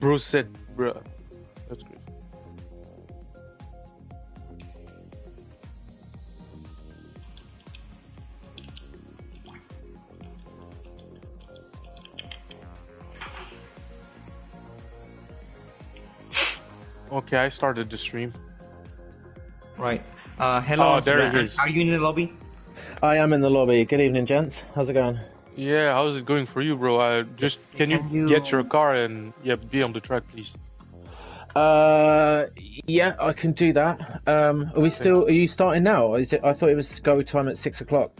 Bro said, bruh. That's good. Okay, I started the stream. Right. Hello. Oh, there it is. Are you in the lobby? I am in the lobby. Good evening, gents. How's it going? Yeah, how's it going for you, bro? Just can you get your car and be on the track, please? Yeah, I can do that. Are we still? Are you starting now? Is it? I thought it was go time at 6 o'clock.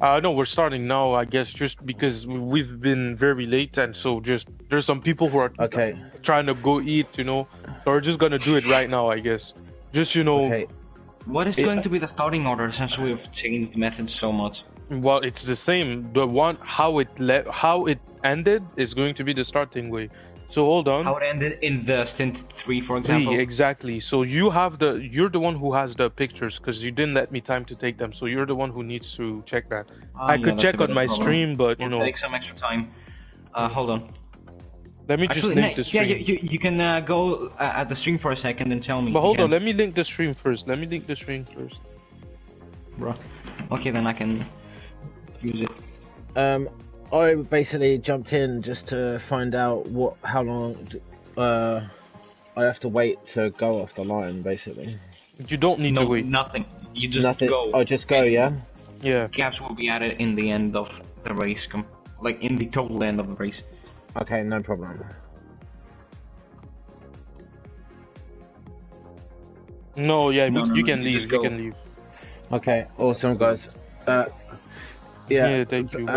No, we're starting now. I guess just because we've been very late, and so just there's some people who are trying to go eat, you know. So we're just gonna do it right now, I guess. Just Okay. What is going to be the starting order since we've changed the method so much? Well, it's the same. The one how it ended is going to be the starting way. So hold on. How it ended in the Stint 3, for example? 3, exactly. So you're the one who has the pictures because you didn't let me time to take them. So you're the one who needs to check that. I could check on my stream, but you know. Take some extra time. Hold on. Let me just link the stream. Yeah, you can go at the stream for a second and tell me. But hold on, let me link the stream first. Bro. Okay, then I can use it. I basically jumped in just to find out how long I have to wait to go off the line, basically. You don't need to wait. Nothing. You just go. Oh, just go, yeah? Yeah. Gaps will be added in the end of the race, like in the total end of the race. Okay, no problem. No, yeah, you can leave. You can leave. Okay, awesome, guys. Yeah, thank you.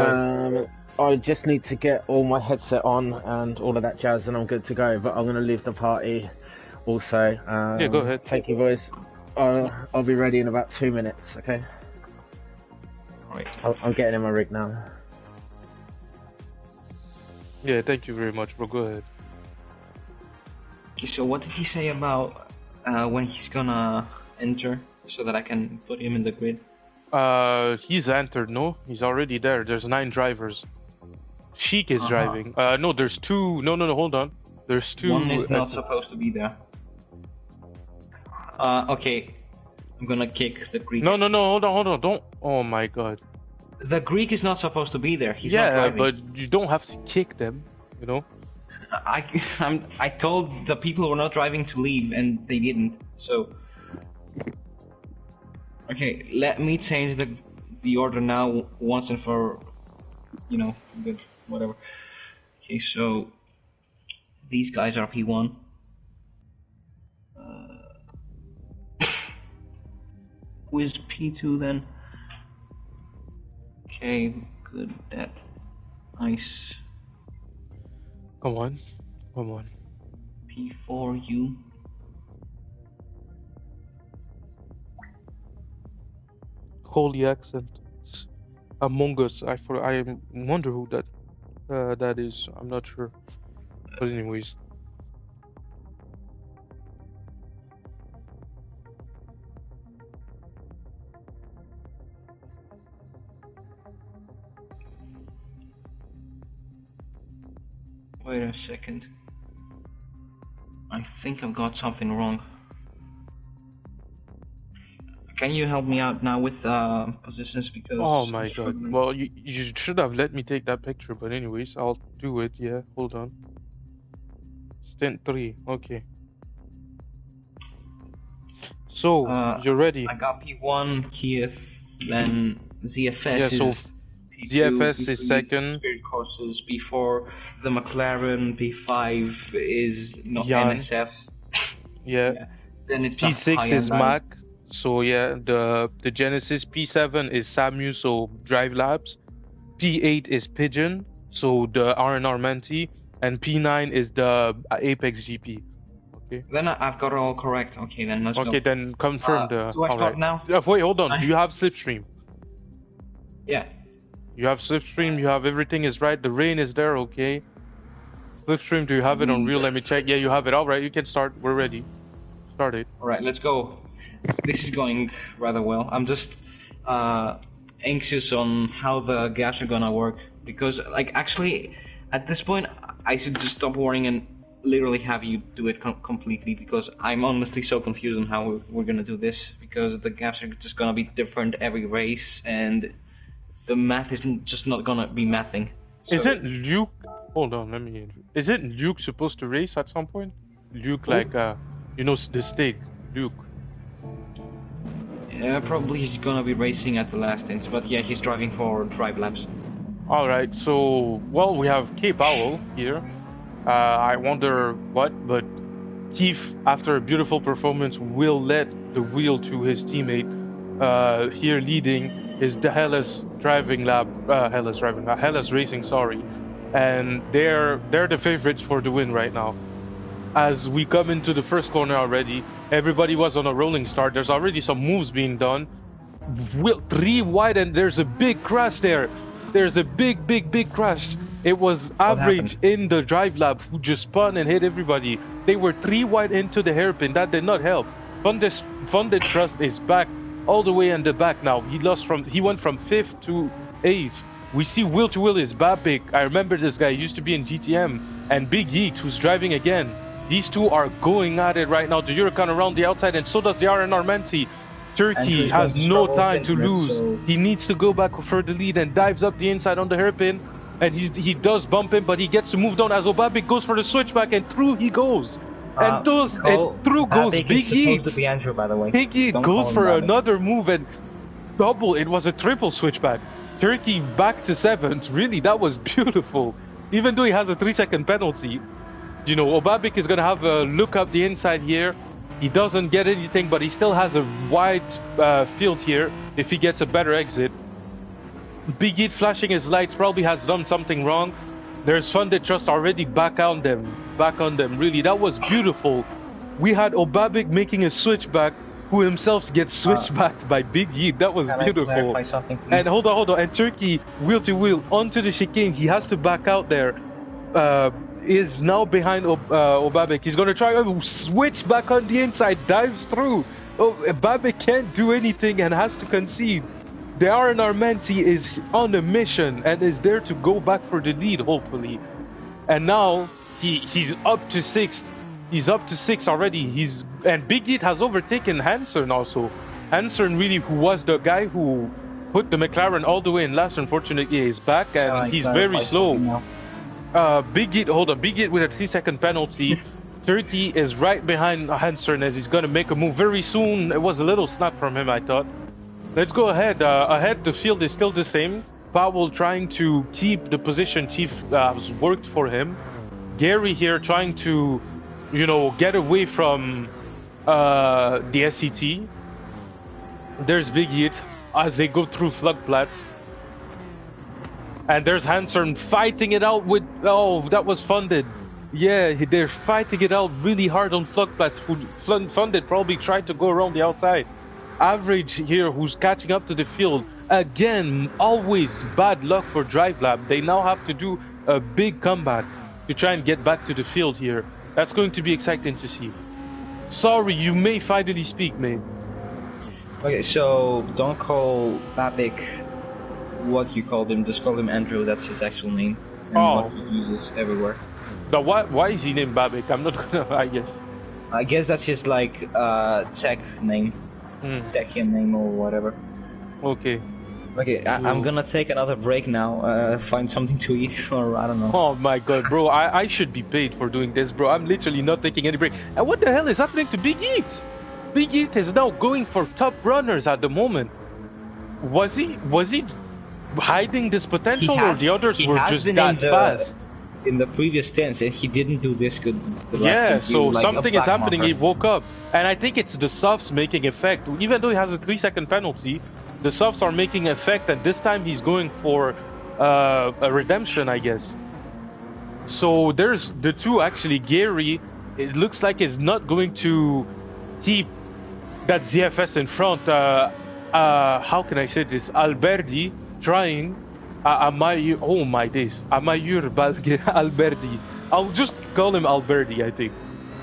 I just need to get all my headset on and all of that jazz, and I'm good to go. But I'm gonna leave the party also. Yeah, go ahead. Thank you, boys. I'll be ready in about 2 minutes. Okay. Alright. I'm getting in my rig now. Yeah, thank you very much, bro. Go ahead. So what did he say about when he's gonna enter, so that I can put him in the grid? He's entered. No, he's already there. There's 9 drivers. Sheik is driving. No, there's 2. No, hold on. There's 2. One is not supposed to be there. Okay. I'm gonna kick the Greek. No, hold on. Don't. Oh my god. The Greek is not supposed to be there. He's not driving. But you don't have to kick them, you know? I told the people who were not driving to leave, and they didn't. So, okay, let me change the order now once and for, good, whatever. Okay, so these guys are P1. Who is P2 then? Okay, good. That nice. Come on. P4U. Holy accent. Among Us. I wonder who that is. I'm not sure. But anyways. Wait a second. I think I've got something wrong. Can you help me out now with positions, because... Oh my god. Well, you should have let me take that picture, but anyways, I'll do it, yeah. Hold on. Stint 3, okay. So, you're ready. I got P1, Kiev, then ZFS is... Yeah, so P2, ZFS P3 is second. Spirit courses, P4, the McLaren, P5 is not NSF. Yeah. Then it's P6 is Mac. So yeah, the Genesis. P7 is Samu, so Drive Labs. P8 is Pigeon, so the R&R Menti, and P9 is the Apex GP. Okay. Then I've got it all correct. Okay, then let's go. Okay, then confirm the. Do I start now? Wait, hold on. Do you have Slipstream? Yeah. You have Slipstream. You have everything is right. The rain is there. Okay. Slipstream. Do you have it on real? Let me check. Yeah, you have it. All right. You can start. We're ready. Start it. All right. Let's go. This is going rather well. I'm just anxious on how the gaps are gonna work, because actually at this point I should just stop worrying and literally have you do it completely, because I'm honestly so confused on how we're gonna do this, because the gaps are just gonna be different every race, and the math is just not gonna be mathing. So, Isn't Luke? Hold on, let me. Isn't Luke supposed to race at some point? Luke, like, you know, the Stig, Luke. probably he's gonna be racing at the last inch, but yeah, he's driving for drive laps. All right, so well, we have K Powell here. I wonder what, but Keith, after a beautiful performance, will let the wheel to his teammate. Here leading is the Hellas Racing, sorry, and they're the favorites for the win right now. As we come into the first corner already, everybody was on a rolling start. There's already some moves being done. Will 3 wide, and there's a big crash there. There's a big crash. It was Average in the drive lab who just spun and hit everybody. They were 3 wide into the hairpin. That did not help. Funded Trust is back all the way in the back now. He went from 5th to 8th. We see Will to Will is Babik. I remember this guy, he used to be in GTM. And Big Yeet, who's driving again. These two are going at it right now. The Huracan around the outside, and so does the RNR Menti. Turkey has no time to lose. He needs to go back for the lead and dives up the inside on the hairpin. And he does bump him, but he gets to move down as Obabik goes for the switchback, and through he goes. And through goes Big Yeet. Big Yeet goes for another move and double. It was a triple switchback. Turkey back to 7th. Really, that was beautiful. Even though he has a 3-second penalty. You know, Obabik is going to have a look up the inside here. He doesn't get anything, but he still has a wide field here if he gets a better exit. Big Yeet flashing his lights probably has done something wrong. There's Funded Trust already back on them. Really, that was beautiful. We had Obabik making a switchback, who himself gets switched back by Big Yeet. That was beautiful. And hold on. And Turkey, wheel to wheel, onto the chicane. He has to back out there. Is now behind Obabik. He's going to try to switch back on the inside, dives through. Obabik can't do anything and has to concede. The RNR Menti is on a mission and is there to go back for the lead, hopefully. And now he's up to 6th. He's up to 6 already. And Big Yeet has overtaken Hansen also. Hansen, really, who was the guy who put the McLaren all the way in last, unfortunately, is back and he's very slow. Big Yeet with a 3-second penalty. Turkey is right behind Hansen as he's gonna make a move very soon. It was a little snap from him, I thought. Let's go ahead. Ahead, the field is still the same. Powell trying to keep the position Chief has worked for him. Gary here trying to, you know, get away from the SCT. There's Big Yeet as they go through Floodplatz. And there's Hansen fighting it out with... Oh, that was Funded. Yeah, they're fighting it out really hard on Floodplatz. Funded probably tried to go around the outside. Average here, who's catching up to the field. Again, always bad luck for Drive Lab. They now have to do a big comeback to try and get back to the field here. That's going to be exciting to see. Sorry, you may finally speak, mate. Okay, so don't call Babik what you called him, just call him Andrew. That's his actual name, and what he uses everywhere. But why is he named Babik? I'm not gonna. I guess that's his like tech name, Techian name or whatever. Okay. I'm gonna take another break now. Find something to eat, or I don't know. Oh my god, bro! I should be paid for doing this, bro. I'm literally not taking any break. And what the hell is happening to Big Yeet? Big Yeet is now going for top runners at the moment. Was he hiding this potential, or the others were just that fast? In the previous stints, and he didn't do this good. Yeah, so something is happening. He woke up, and I think it's the softs making effect. Even though he has a 3-second penalty, the softs are making effect, and this time he's going for a redemption, I guess. So there's the two actually. Gary, it looks like is not going to keep that ZFS in front. How can I say this? Alberti trying. Oh my days. Amayur Alberti. I'll just call him Alberti, I think.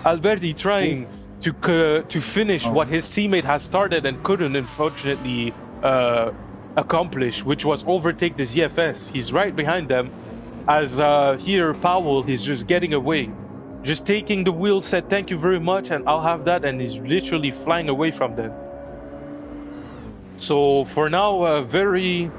Alberti trying to finish what his teammate has started and couldn't, unfortunately, accomplish, which was overtake the ZFS. He's right behind them. As here, Powell is just getting away. just taking the wheel, said thank you very much, and I'll have that, and he's literally flying away from them. So for now, very,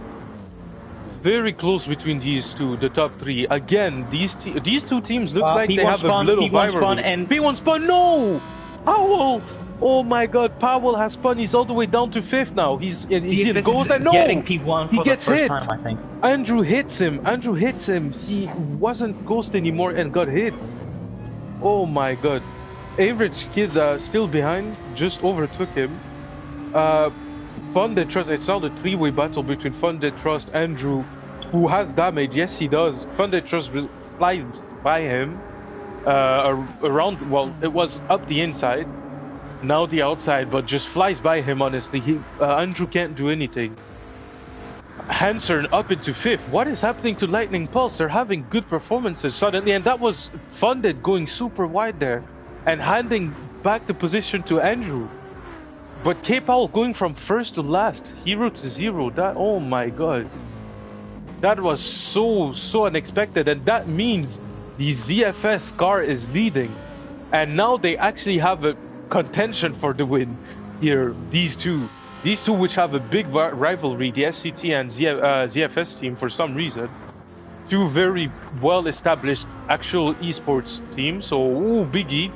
very close between these two, the top three. Again, these two teams looks like they have a little rivalry. And P1 spun, no! Powell! Oh my God, Powell has spun. He's all the way down to 5th now. He's in ghost, and no! P1 He gets hit. Time, I think. Andrew hits him. He wasn't ghost anymore and got hit. Oh my God. Average Kid still behind, just overtook him. Funded Trust, it's now the three-way battle between Funded Trust, Andrew, who has damage. Yes, he does. Funded Trust flies by him around, well, it was up the inside, now the outside, but just flies by him, honestly. Andrew can't do anything. Hansern up into 5th. What is happening to Lightning Pulse? They're having good performances suddenly, and that was Funded going super wide there and handing back the position to Andrew. But K-Powell going from 1st to last, 0 to 0, that, oh my God. That was so unexpected, and that means the ZFS car is leading. And now they actually have a contention for the win here, these two. These two which have a big rivalry, the SCT and ZFS team for some reason. Two very well-established actual esports teams, so ooh, Big Eat.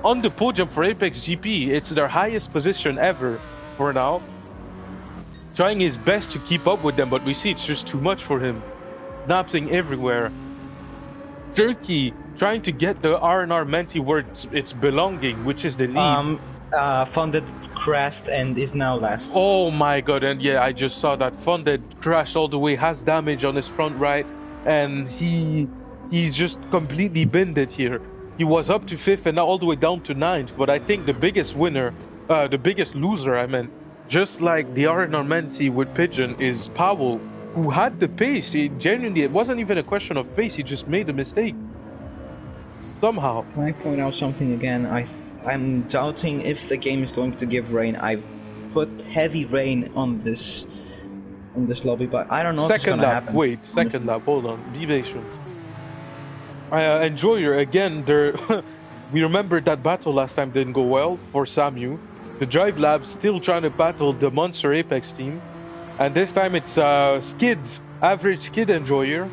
On the podium for Apex GP, it's their highest position ever for now. Trying his best to keep up with them, but we see it's just too much for him. Snapping everywhere. Turkey trying to get the R&R Menti where it's belonging, which is the lead. Funded crashed and is now last. Oh my God, and yeah, I just saw that. Funded crashed all the way, has damage on his front right, and he's just completely bended here. He was up to 5th and now all the way down to 9th, but I think the biggest winner, the biggest loser, I meant, just like the R&R Menti with Pigeon, is Powell, who had the pace. Genuinely, it wasn't even a question of pace, he just made a mistake. Somehow. Can I point out something again? I'm doubting if the game is going to give rain. I've put heavy rain on this lobby, but I don't know second if it's gonna lap, happen. wait, second lap, hold on, be patient. Enjoyer, again, we remember that battle last time didn't go well for Samu. The Drive Lab still trying to battle the Monster Apex team. And this time it's Skid, average Skid Enjoyer,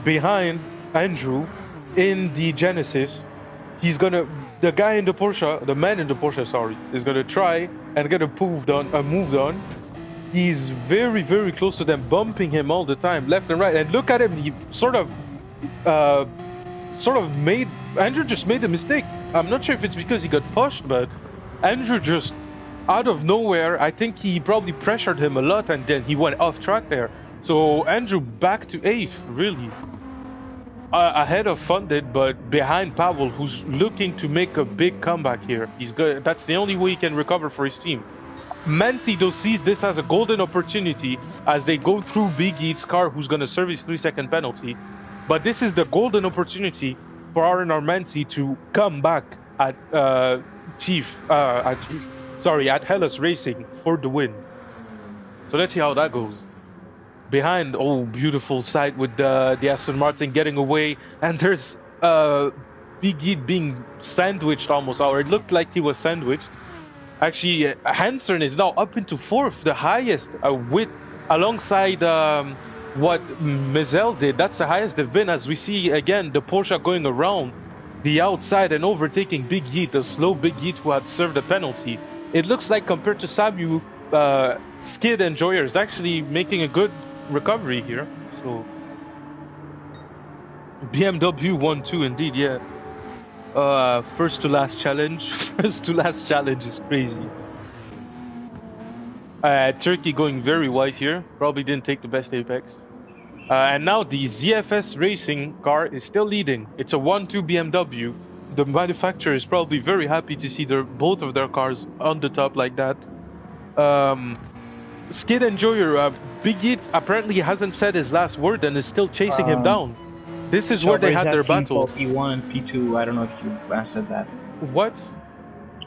behind Andrew in the Genesis. He's gonna, the man in the Porsche, sorry, is gonna try and get moved on. He's very, very close to them, bumping him all the time, left and right. And look at him, he sort of made, Andrew just made a mistake. I'm not sure if it's because he got pushed, but Andrew just, out of nowhere, I think he probably pressured him a lot and then he went off track there. So Andrew back to 8th, really. Ahead of Funded, but behind Powell, who's looking to make a big comeback here. He's good. That's the only way he can recover for his team. Menti though sees this as a golden opportunity as they go through Big Eat's car, who's going to serve his 3-second penalty. But this is the golden opportunity for R&R Menti to come back at Hellas Racing for the win. So let's see how that goes. Behind, oh, beautiful sight with the Aston Martin getting away, and there's Big Eat being sandwiched almost, or it looked like he was sandwiched. Actually, Hansern is now up into 4th, the highest with alongside what Mizel did. That's the highest they've been, as we see again the Porsche going around the outside and overtaking Big Eat, the slow Big Eat who had served a penalty. It looks like compared to Samu, Skid Enjoyer is actually making a good recovery here. So BMW 1-2 indeed, yeah. First to last challenge. First to last challenge is crazy. Turkey going very wide here. Probably didn't take the best apex. And now the ZFS racing car is still leading. It's a 1-2 BMW. The manufacturer is probably very happy to see both of their cars on the top like that. Skid Enjoyer, Big Eat apparently hasn't said his last word and is still chasing him down. This is where they had their battle. P1 and P2, I don't know if you answered that. What?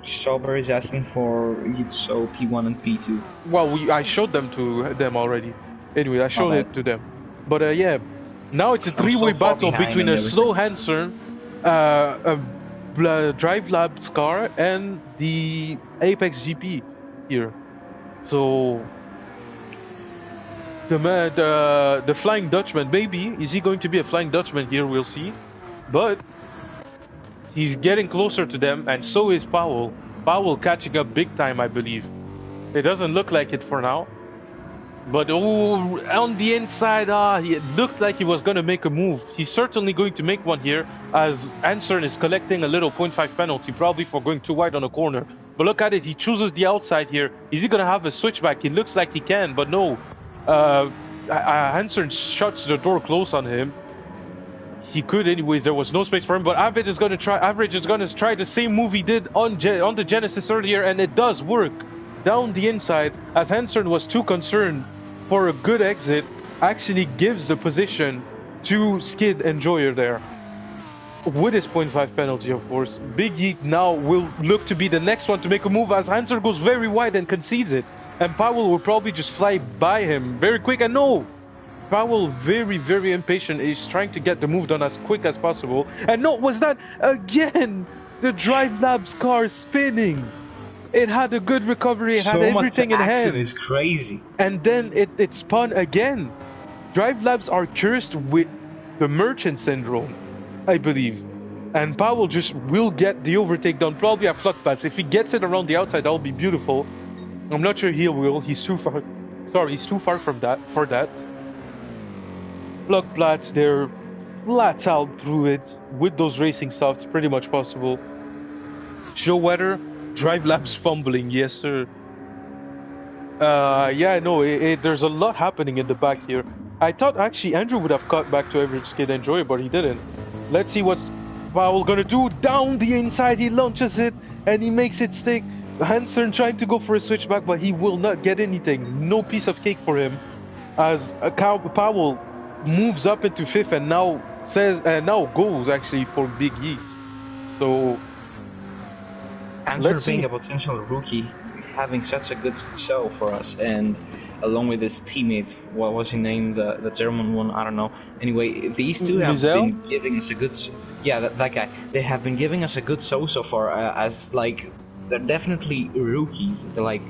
Strawberry is asking for so P1 and P2. Well, I showed them to them already. Anyway, I showed it to them. But yeah, now it's a three-way battle between a slow Hansern, a Drive Labs car and the Apex GP here. So the Flying Dutchman, maybe is he going to be a Flying Dutchman here? We'll see, but he's getting closer to them, and so is Powell. Powell catching up big time, I believe. It doesn't look like it for now. But on the inside, it looked like he was going to make a move. He's certainly going to make one here, as Ansern is collecting a little 0.5 penalty, probably for going too wide on a corner. But look at it, he chooses the outside here. Is he going to have a switchback? It looks like he can, but no. Ansern shuts the door close on him. He could anyways, there was no space for him, but Average is going to try the same move he did on the Genesis earlier, and it does work. Down the inside, as Ansern was too concerned for a good exit, actually gives the position to Skid Enjoyer there. With his 0.5 penalty, of course. Big Yeet now will look to be the next one to make a move, as Ansern goes very wide and concedes it. And Powell will probably just fly by him very quick, and no! Powell, very, very impatient, is trying to get the move done as quick as possible. And no, was that again the Drive Labs car spinning? It had a good recovery, it had everything in hand. It's crazy. And then it spun again. Drive Labs are cursed with the merchant syndrome, I believe. And Powell just will get the overtake done, probably at Flux Pass. If he gets it around the outside, that'll be beautiful. I'm not sure he will. He's too far. Sorry, he's too far from that for that. Flugplatz, they're flat out through it with those racing softs, pretty much possible. Show weather, Drive Labs fumbling, yes sir. Yeah, no, there's a lot happening in the back here. I thought actually Andrew would have cut back to average Skid Enjoy, but he didn't. Let's see what's Powell gonna do. Down the inside, he launches it and he makes it stick. Ansern trying to go for a switchback, but he will not get anything. No piece of cake for him. As Powell moves up into fifth and now goes actually for Big Yeet. So Answer being a potential rookie, having such a good show for us, and along with his teammate, what was his name, the German one, I don't know. Anyway, these two have been giving us a good, that guy. They have been giving us a good show so far. As like, they're definitely rookies. They're like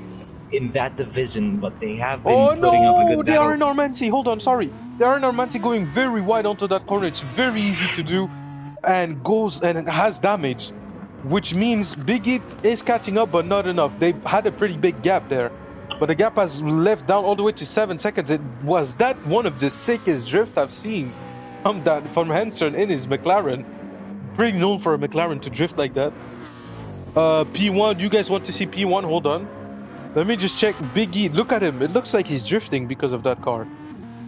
in that division, but they have been putting up a good battle. They are in Armanti. Hold on, sorry. They are in Armanti, going very wide onto that corner. It's very easy to do, and goes and it has damage, which means Biggie is catching up, but not enough. They had a pretty big gap there, but the gap has left down all the way to 7 seconds. It was that one of the sickest drift I've seen from Hansen in his McLaren. Pretty known for a McLaren to drift like that. P1, you guys want to see P1? Hold on. Let me just check Biggie. Look at him. It looks like he's drifting because of that car.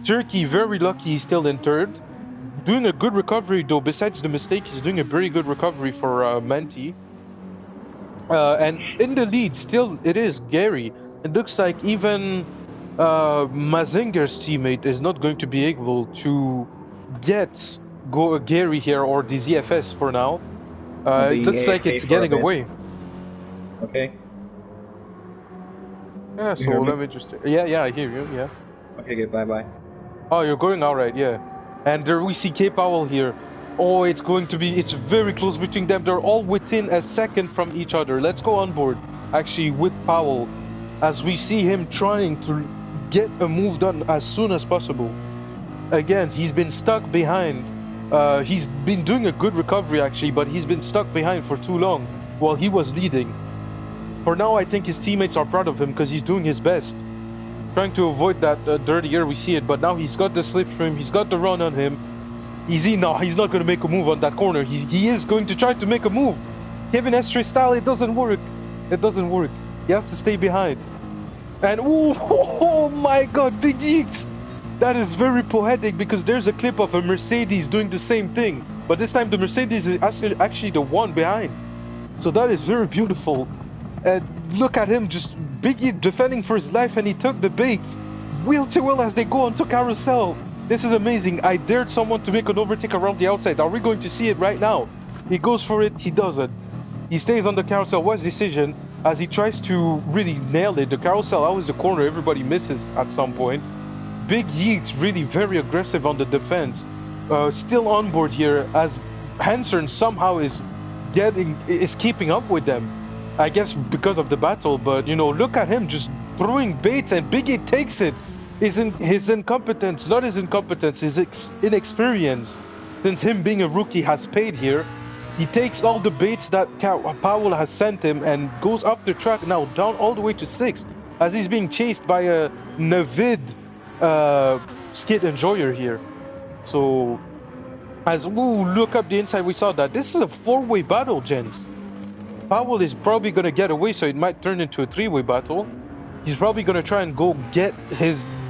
Turkey, very lucky he's still in third. Doing a good recovery though, besides the mistake, he's doing a very good recovery for Manti. And in the lead, still, it is Gary. It looks like even Mazinger's teammate is not going to be able to get Gary here, or the ZFS for now. It looks like it's getting away. Okay. Yeah, so let me just... Yeah, I hear you, yeah. Okay, good, bye-bye. Oh, you're going alright, yeah. And there we see K Powell here. Oh, it's very close between them. They're all within a second from each other. Let's go on board, actually, with Powell, as we see him trying to get a move done as soon as possible. Again, he's been stuck behind. He's been doing a good recovery, actually, but he's been stuck behind for too long while he was leading. For now, I think his teammates are proud of him because he's doing his best. Trying to avoid that dirty air, we see it, but now he's got the slipstream, he's got the run on him. He's not going to make a move on that corner. He is going to try to make a move. Kevin Estre style, it doesn't work. It doesn't work. He has to stay behind. And oh my god, Big Yeeks! That is very poetic, because there's a clip of a Mercedes doing the same thing. But this time the Mercedes is actually the one behind. So that is very beautiful. And look at him, just Biggie defending for his life, and he took the bait wheel to wheel as they go onto carousel. This is amazing. I dared someone to make an overtake around the outside. Are we going to see it right now? He goes for it, he doesn't. He stays on the carousel. What's decision as he tries to really nail it. The carousel always the corner, everybody misses at some point. Big Yeet's really very aggressive on the defense. Still on board here as Hansen somehow is is keeping up with them. I guess because of the battle, but you know, look at him just throwing baits, and Biggie takes it. His incompetence, not his incompetence, his inexperience, since him being a rookie has paid here. He takes all the baits that Powell has sent him and goes up the track now, down all the way to 6th, as he's being chased by a Navid skid enjoyer here. So, as we look up the inside, we saw that this is a 4-way battle, gents. Powell is probably going to get away, so it might turn into a 3-way battle. He's probably going to try and go get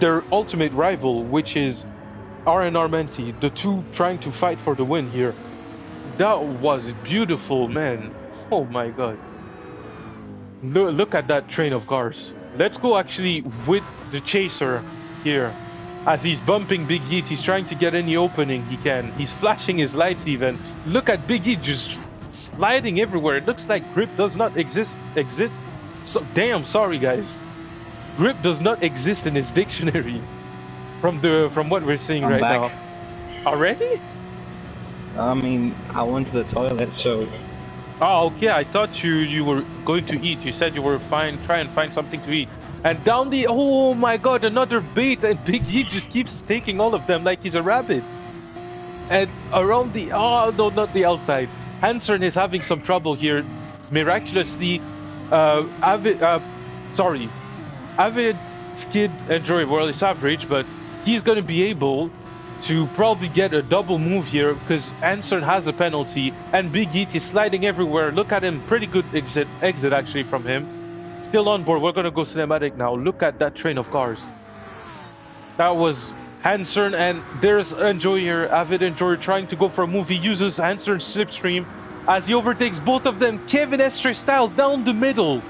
their ultimate rival, which is R&R Menti, the two trying to fight for the win here. That was beautiful, man. Oh my god. Look at that train of cars. Let's go actually with the chaser here. As he's bumping Big Yeet, he's trying to get any opening he can. He's flashing his lights even. Look at Big Yeet just sliding everywhere. It looks like grip does not exist. So, damn, sorry guys. Grip does not exist in his dictionary. From what we're seeing right now. Already? I mean, I went to the toilet, so... Oh, okay, I thought you were going to eat. You said you were try and find something to eat. And down the... Oh my god, another bait, and Big Yeet just keeps taking all of them like he's a rabbit. And around the... Oh, no, not the outside. Hansson is having some trouble here. Miraculously, Avid skid enjoy well, it's average, but he's going to be able to probably get a double move here because Hansson has a penalty and Big Yeet is sliding everywhere. Look at him, pretty good exit actually from him. Still on board. We're going to go cinematic now. Look at that train of cars. That was Hansson, and there's Enjoyer, Avid Enjoyer trying to go for a move. He uses Hansson's slipstream as he overtakes both of them. Kevin Estre style down the middle.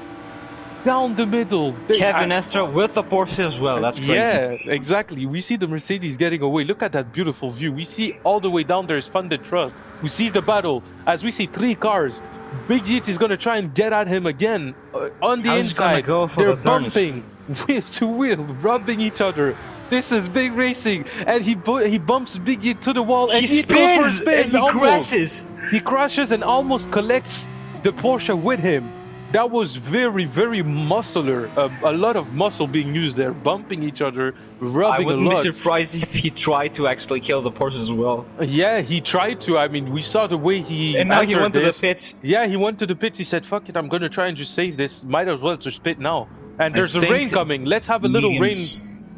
Down the middle. Kevin Estre with the Porsche as well. That's crazy. Yeah, exactly. We see the Mercedes getting away. Look at that beautiful view. We see all the way down there is Funded Trust, who sees the battle. As we see 3 cars. Big Yeet is going to try and get at him again. On the inside, they're bumping wheel to wheel, rubbing each other. This is big racing. And he bumps Big Yeet to the wall. And he goes for a spin. And he crashes. He crashes and almost collects the Porsche with him. That was very, very muscular. A lot of muscle being used there, bumping each other, rubbing a lot. I wouldn't be surprised if he tried to actually kill the Porsche as well. Yeah, he tried to. I mean, we saw the way he... And now he went to the pits. Yeah, he went to the pits. He said, fuck it, I'm going to try and just save this. Might as well just pit now. And there's a rain coming. Let's have a little rain.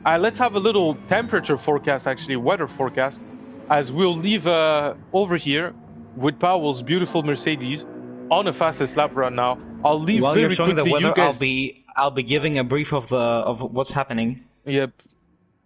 Let's have a little temperature forecast, actually, weather forecast. As we'll leave over here with Powell's beautiful Mercedes on a fastest lap run now. I'll leave While very you're showing quickly. the weather, You guys... I'll be giving a brief of what's happening. Yep.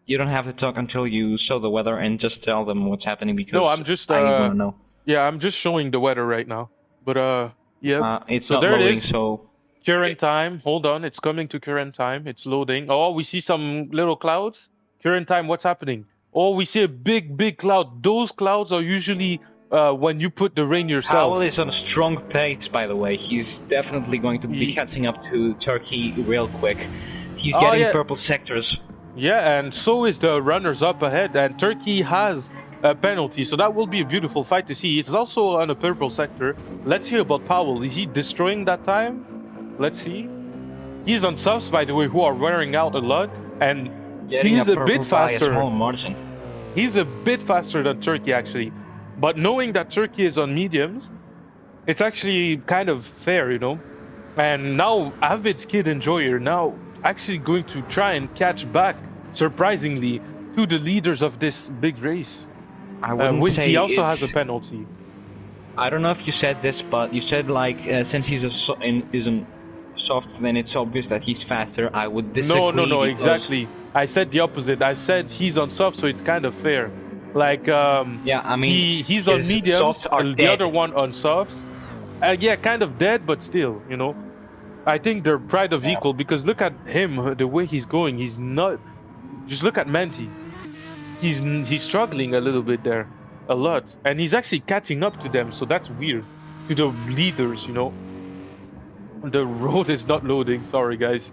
You don't have to talk until you show the weather and just tell them what's happening because no, I'm just I want to know. Yeah, I'm just showing the weather right now. But yeah. It's so not there loading, it is. so Current time. Hold on, it's coming to current time. It's loading. Oh, we see some little clouds. Current time. What's happening? Oh, we see a big cloud. Those clouds are usually when you put the rain yourself. Powell is on a strong pace, by the way. He's definitely going to be catching up to Turkey real quick. He's getting purple sectors. Yeah, and so is the runners up ahead. And Turkey has a penalty, so that will be a beautiful fight to see. It's also on a purple sector. Let's hear about Powell. Is he destroying that time? Let's see. He's on subs, by the way, who are wearing out a lot, and he's a bit faster. He's a bit faster than Turkey, actually. But knowing that Turkey is on mediums, it's actually kind of fair, you know. And now Avid Skid Enjoyer now actually going to try and catch back, surprisingly, to the leaders of this big race. I wouldn't say he also has a penalty. I don't know if you said this, but you said like since he's isn't soft, then it's obvious that he's faster. I would disagree. No, exactly. I said the opposite. I said he's on soft, so it's kind of fair. Like yeah, I mean he's on mediums, and the other one on softs. Yeah, kind of dead, but still, you know. I think they're pride of equal because look at him, the way he's going. He's not. Just look at Menti. He's struggling a little bit there, a lot, and he's actually catching up to them. So that's weird to the leaders, you know. The road is not loading. Sorry, guys.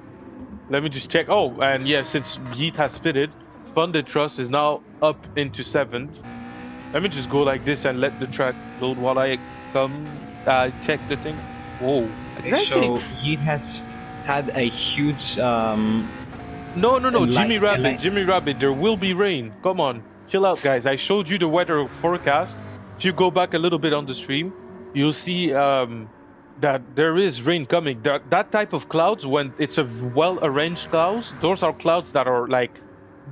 Let me just check. Oh, and yeah, since Yeet has pitted, Funded Trust is now up into 7th. Let me just go like this and let the track load while I come Check the thing. Whoa. Did Okay, I say? so he has had a huge No. light. Jimmy Rabbit. There will be rain. Come on, chill out, guys. I showed you the weather forecast. If you go back a little bit on the stream, you'll see that there is rain coming. That type of clouds, when it's a well arranged clouds, those are clouds that are like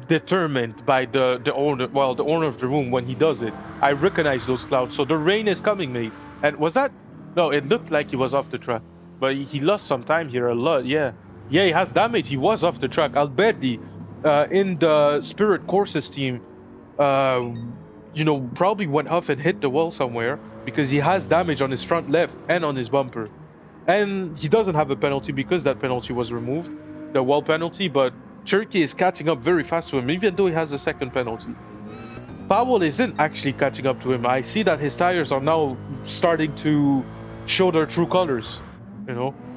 determined by the owner. Well, the owner of the room when he does it. I recognize those clouds. So the rain is coming, mate. And was that? No, it looked like he was off the track, but he lost some time here a lot. Yeah. Yeah, he has damage. He was off the track. Alberti, in the Spirit Courses team, uh, probably went off and hit the wall somewhere because he has damage on his front left and on his bumper. And he doesn't have a penalty because that penalty was removed, the wall penalty, but Turkey is catching up very fast to him, even though he has a second penalty. Powell isn't actually catching up to him. I see that his tires are now starting to show their true colors,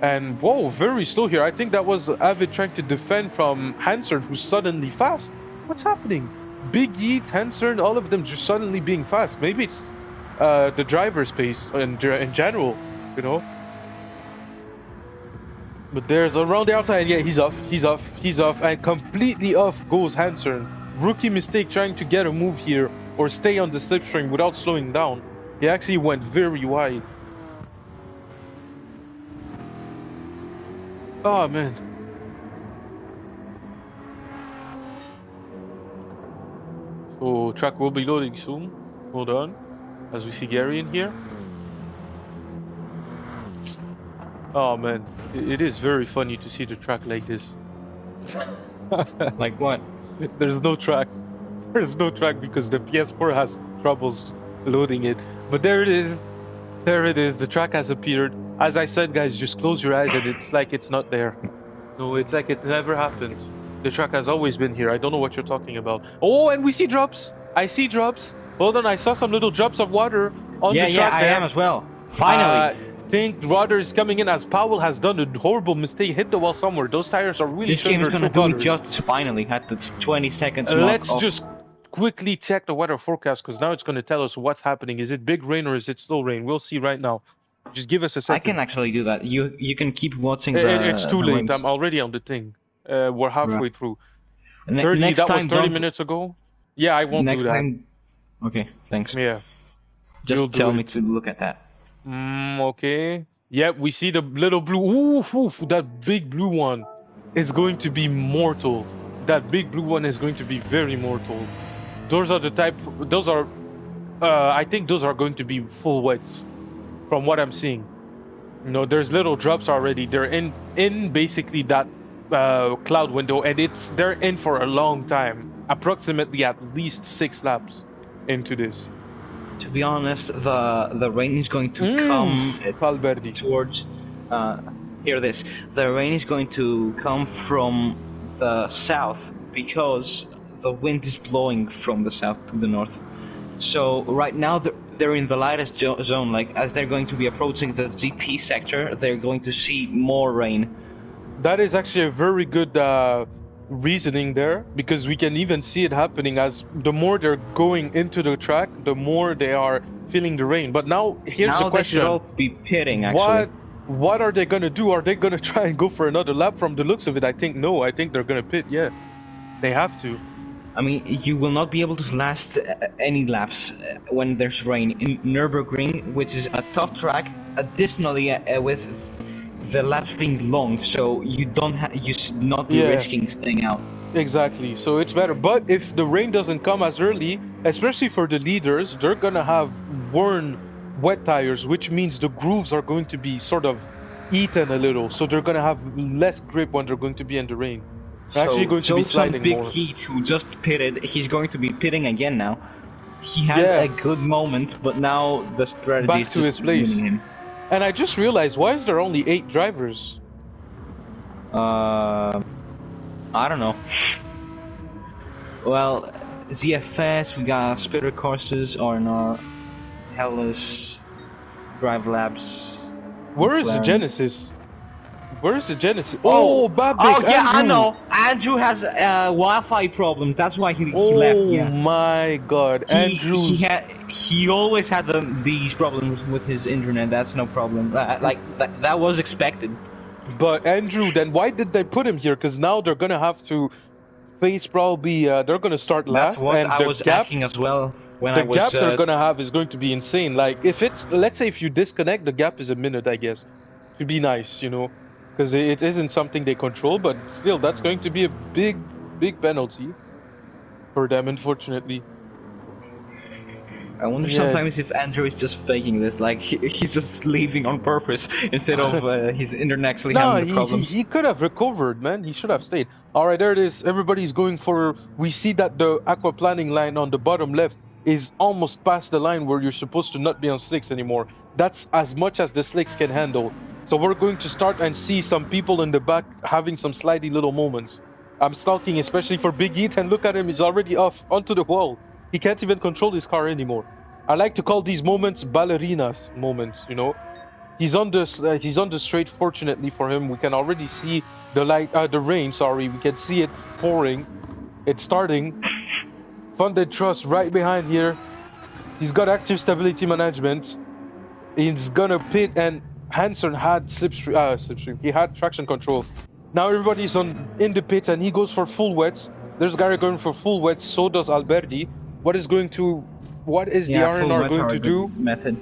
And whoa, very slow here. I think that was Avid trying to defend from Hansard, who's suddenly fast. What's happening? Big Yeet, Hansard, all of them just suddenly being fast. Maybe it's the driver's pace in general, But there's around the outside. Yeah, he's off, and completely off goes Hansard. Rookie mistake trying to get a move here or stay on the slipstream without slowing down. He actually went very wide. Oh man. So track will be loading soon. Hold on. As we see Gary in here. Oh man, it is very funny to see the track like this. Like what? There's no track. There's no track because the PS4 has troubles loading it. But there it is. There it is. The track has appeared. As I said, guys, just close your eyes and it's like it's not there. No, it's like it never happened. The track has always been here. I don't know what you're talking about. Oh, and we see drops. I see drops. Hold on, I saw some little drops of water on the track. Yeah, I am as well. Finally. I think water is coming in as Powell has done a horrible mistake. Hit the wall somewhere. Those tires are really This game is gonna do it just finally at the 20 seconds mark. Let's just quickly check the weather forecast because now it's going to tell us what's happening. Is it big rain or is it slow rain? We'll see right now. Just give us a second. I can actually do that. You can keep watching It's too late. Rings. I'm already on the thing. We're halfway through. 30, next that time, was 30 minutes ago. Yeah, I won't do that. Time... Okay, thanks. Yeah. Just tell me to look at that. Okay. Yep, we see the little blue. Ooh, that big blue one is going to be mortal. That big blue one is going to be very mortal. Those are the type. Those are. I think those are going to be full wets, from what I'm seeing. There's little drops already. They're in basically that cloud window, and they're in for a long time. Approximately at least 6 laps into this. To be honest, the rain is going to come towards. Hear this. The rain is going to come from the south because the wind is blowing from the south to the north. So right now they're in the lightest zone. Like as they're going to be approaching the GP sector, they're going to see more rain. That is actually a very good reasoning there, because we can even see it happening as the more they're going into the track, the more they are feeling the rain. But now here's the question: they should all be pitting. Actually, what are they gonna do? Are they gonna try and go for another lap? From the looks of it, I think no. I think they're gonna pit. Yeah, they have to. I mean, you will not be able to last any laps when there's rain in Nürburgring, which is a tough track. Additionally, with the laps being long, so you should not be risking staying out. Exactly. So it's better. But if the rain doesn't come as early, especially for the leaders, they're gonna have worn wet tires, which means the grooves are going to be sort of eaten a little. So they're gonna have less grip when they're going to be in the rain. They're actually going to be sliding big more. Heat who just pitted, he's going to be pitting again now. He had a good moment, but now the strategy back is to his place. Him. And I just realized, why is there only 8 drivers? I don't know. Well, ZFS, we got Spirit Courses, R&R, Hellas, Drive Labs. Where is the Genesis? Where's the Genesis? Oh, Oh, Babik, oh yeah, I Andrew. know. Andrew has Wi-Fi problems. That's why he left. Oh Yeah, my God, Andrews. he always had these problems with his internet. That's no problem. Like that was expected. But Andrew, then why did they put him here? Because now they're gonna have to face probably. They're gonna start That's last, what and I was asking as well when I the was. gap they're gonna have is going to be insane. Like if it's, let's say if you disconnect, the gap is a minute, I guess, to be nice, because it isn't something they control. But still, that's going to be a big penalty for them, unfortunately. I wonder Yeah. sometimes if Andrew is just faking this, like he's just leaving on purpose instead of his internet actually No, having the problems. he could have recovered, man. He should have stayed. All right, there it is. Everybody's going for. We see that the aquaplaning line on the bottom left is almost past the line where you're supposed to not be on slicks anymore. That's as much as the slicks can handle. So we're going to start and see some people in the back having some slidey little moments. I'm stalking, especially for Big Eat, and look at him. He's already off onto the wall. He can't even control his car anymore. I like to call these moments ballerinas moments. He's on the straight. Fortunately for him, we can already see the rain. Sorry, we can see it pouring. It's starting. Funded Trust right behind here. He's got active stability management. He's gonna pit, and Hansen had slipstream. He had traction control. Now everybody's in the pits, and he goes for full wets. There's Gary going for full wets. So does Alberti. What is the R&R going to do? Method.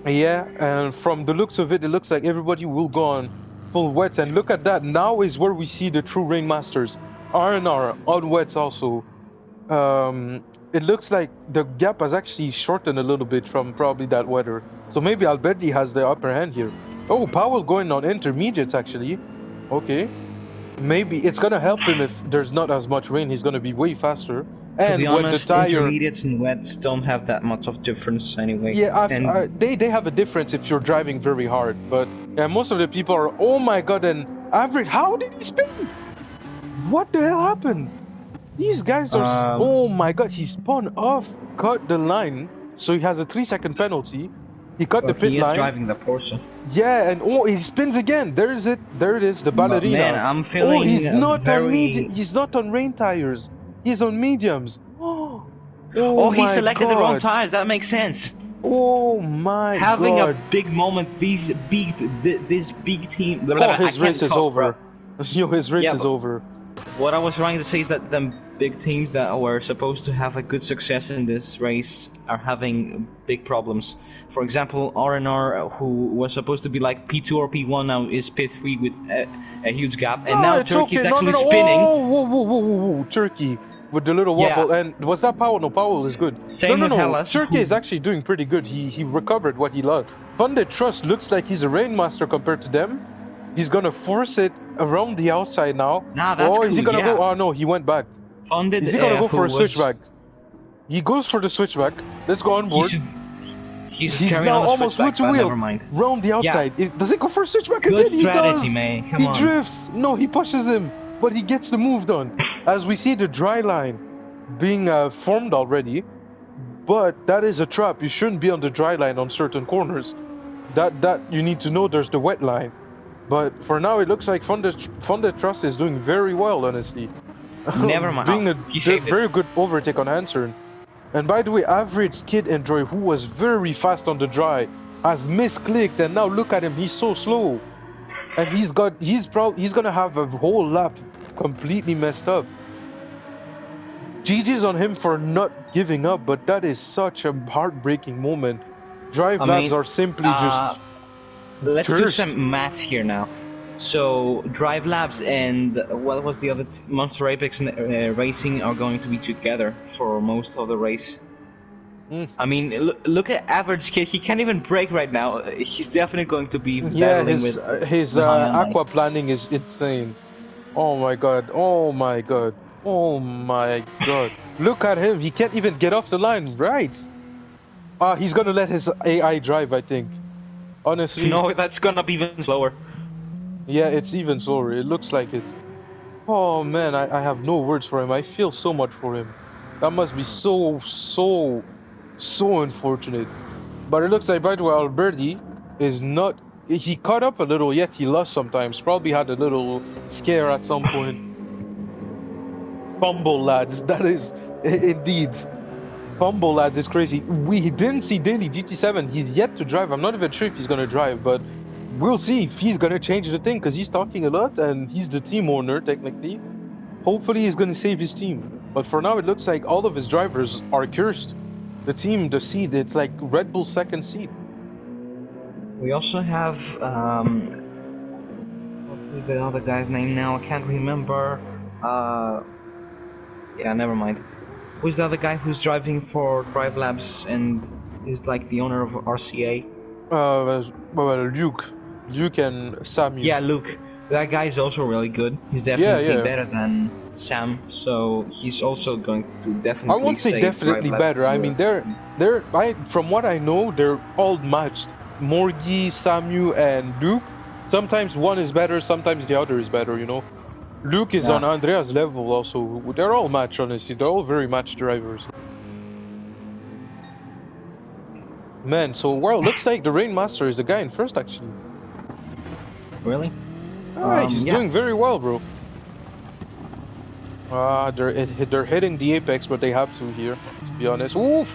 Yeah, and from the looks of it, it looks like everybody will go on full wets. And look at that. Now is where we see the true Rainmasters. R&R on wets also. It looks like the gap has actually shortened a little bit from probably that weather. So maybe Alberti has the upper hand here. Oh, Powell going on intermediates actually. Okay. Maybe it's going to help him if there's not as much rain. He's going to be way faster. To be when honest, the tire... intermediates and wets don't have that much of difference anyway. Yeah, they have a difference if you're driving very hard. But yeah, most of the people are, oh my God, and average, how did he spin? What the hell happened? These guys are, oh my God, he spun off, cut the line, so he has a 3-second penalty. He cut the pit line. He is driving the Porsche. Yeah, and he spins again. There it is, the ballerina. Man, I'm feeling he's not on rain tires. He's on mediums. Oh he my selected God. the wrong tires. That makes sense. Oh my Having God. a big moment. This big team. His race is over. Yo, his race is over. What I was trying to say is that the big teams that were supposed to have a good success in this race are having big problems. For example, R&R, who was supposed to be like P2 or P1, now is P3 with a huge gap. And now Turkey is actually spinning. Whoa. Turkey with the little wobble. And was that Powell? No, Powell is good. Same with Hellas. Turkey is actually doing pretty good. He recovered what he lost. Funded Trust looks like he's a Rainmaster compared to them. He's gonna force it around the outside now. Nah, that's is he gonna go? Oh no, he went back. Funded, is he gonna go for a switchback? He goes for the switchback. Let's go on board. He's now almost wheel to wheel round the outside. Does it go for a switchback again? He does. Man. He drifts. No, he pushes him, but he gets the move done. As we see the dry line being formed already, but that is a trap. You shouldn't be on the dry line on certain corners. That you need to know there's the wet line. But for now, it looks like Funded Trust is doing very well, honestly. Never mind. Being a very good overtake on Hansen. And by the way, Average Kid Enjoy, who was very fast on the dry, has misclicked, and now look at him, he's so slow. And he's gonna have a whole lap completely messed up. GG's on him for not giving up, but that is such a heartbreaking moment. Drive labs are simply just... Let's do some math here now. So, Drive Labs and what was the other Monster Apex Racing are going to be together for most of the race. I mean, look at Average Kid. He can't even brake right now. He's definitely going to be battling with his aquaplaning is insane. Oh my God! Oh my God! Oh my God! Look at him. He can't even get off the line. Right? He's gonna let his AI drive, I think. Honestly. No, that's gonna be even slower. Yeah, it's even slower. It looks like it. Oh man, I have no words for him. I feel so much for him. That must be so unfortunate. But it looks like, by the way, Alberti is not he caught up a little, yet he lost sometimes. Probably had a little scare at some point. Fumble, lads. That is indeed. Fumble, lads, is crazy. We didn't see Daily GT7. He's yet to drive. I'm not even sure if he's going to drive, but we'll see if he's going to change the thing because he's talking a lot and he's the team owner, technically. Hopefully, he's going to save his team. But for now, it looks like all of his drivers are cursed. The team, the seed, it's like Red Bull's second seed. We also have, what's the other guy's name now? I can't remember. Yeah, never mind. Who's the other guy who's driving for Drive Labs and is like the owner of RCA? Luke. Luke and Samuel. Yeah, Luke. That guy is also really good. He's definitely better than Sam, so he's also going to definitely. I won't say definitely better. I mean, from what I know, they're all matched. Morgi, Samu, and Luke. Sometimes one is better, sometimes the other is better. You know, Luke is on Andrea's level also. They're all matched, honestly. They're all very matched drivers. Man, so well, looks like the Rainmaster is the guy in first, actually. Really? He's doing very well, bro. They're hitting the apex, but they have to here, to be honest. Oof.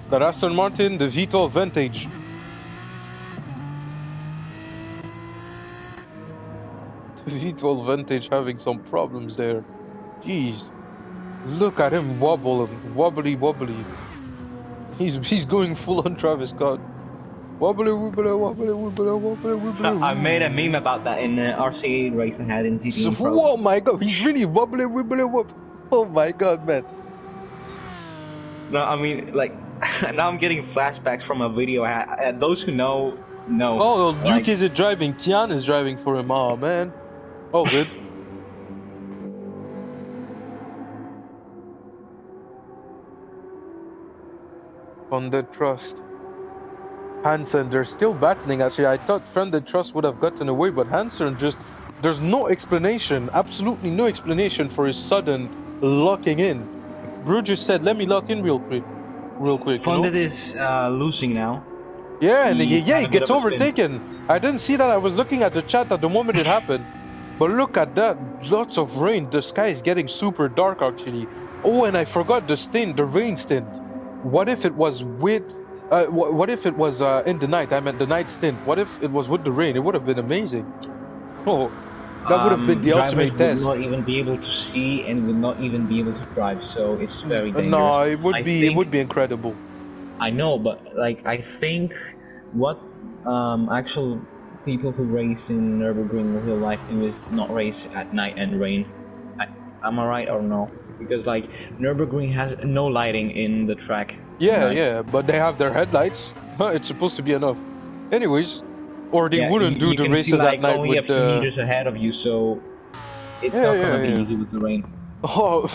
That Aston Martin, the V12 Vantage. The V12 Vantage having some problems there. Jeez. Look at him wobbly. He's going full on Travis Scott. Wobbly. I made a meme about that in the RCA race I had in GT Pro. Oh my god, he's really wobbly. Oh my god, man. No, I mean, like, now I'm getting flashbacks from a video. Those who know. Oh, Duke isn't driving. Tian is driving for him. Oh, man. Oh, good. Funded Trust. Hansen, they're still battling. Actually, I thought Funded Trust would have gotten away, but Hansen just... There's no explanation, absolutely no explanation for his sudden locking in. Brew just said, let me lock in real quick. Funded is losing now. Yeah, and he gets overtaken. I didn't see that. I was looking at the chat at the moment it happened. But look at that. Lots of rain. The sky is getting super dark, actually. Oh, and I forgot the stint, the rain stint. What if it was with... what if it was in the night? I meant the night stint. What if it was with the rain? It would have been amazing. Oh, that would have been the ultimate test. Would not even be able to see and would not even be able to drive, so it's very dangerous. No, it would be incredible. I know, but like I think what actual people who race in Nürburgring in real life do is not race at night and rain. Am I right or no? Because like Nürburgring has no lighting in the track. Yeah, but they have their headlights. It's supposed to be enough. Anyways. Or they wouldn't do the races at night only with a few meters ahead of you, so it's not gonna be easy with the rain. Oh,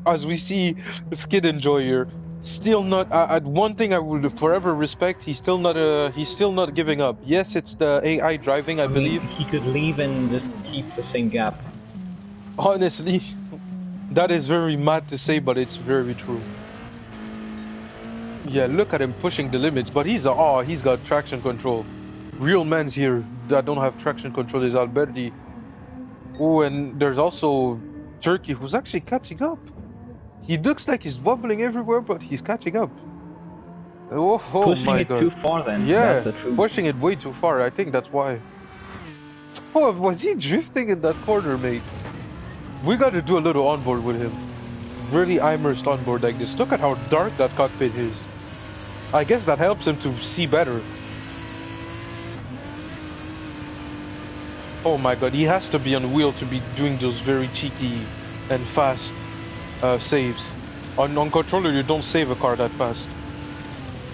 as we see Skid Enjoy here, still not. One thing I would forever respect. He's still not giving up. Yes, it's the AI driving, I believe. He could leave and just keep the same gap. Honestly, that is very mad to say, but it's very true. Yeah, look at him pushing the limits, but he's got traction control. Real men's here that don't have traction control is Alberti. Oh, and there's also Turkey who's actually catching up. He looks like he's wobbling everywhere, but he's catching up. Oh my god. Pushing it too far then. Yeah, that's the truth. pushing it way too far. I think that's why. Oh, was he drifting in that corner, mate? We gotta do a little onboard with him. Really immersed onboard like this. Look at how dark that cockpit is. I guess that helps him to see better. Oh my god, he has to be on wheel to be doing those very cheeky and fast saves. On controller, you don't save a car that fast.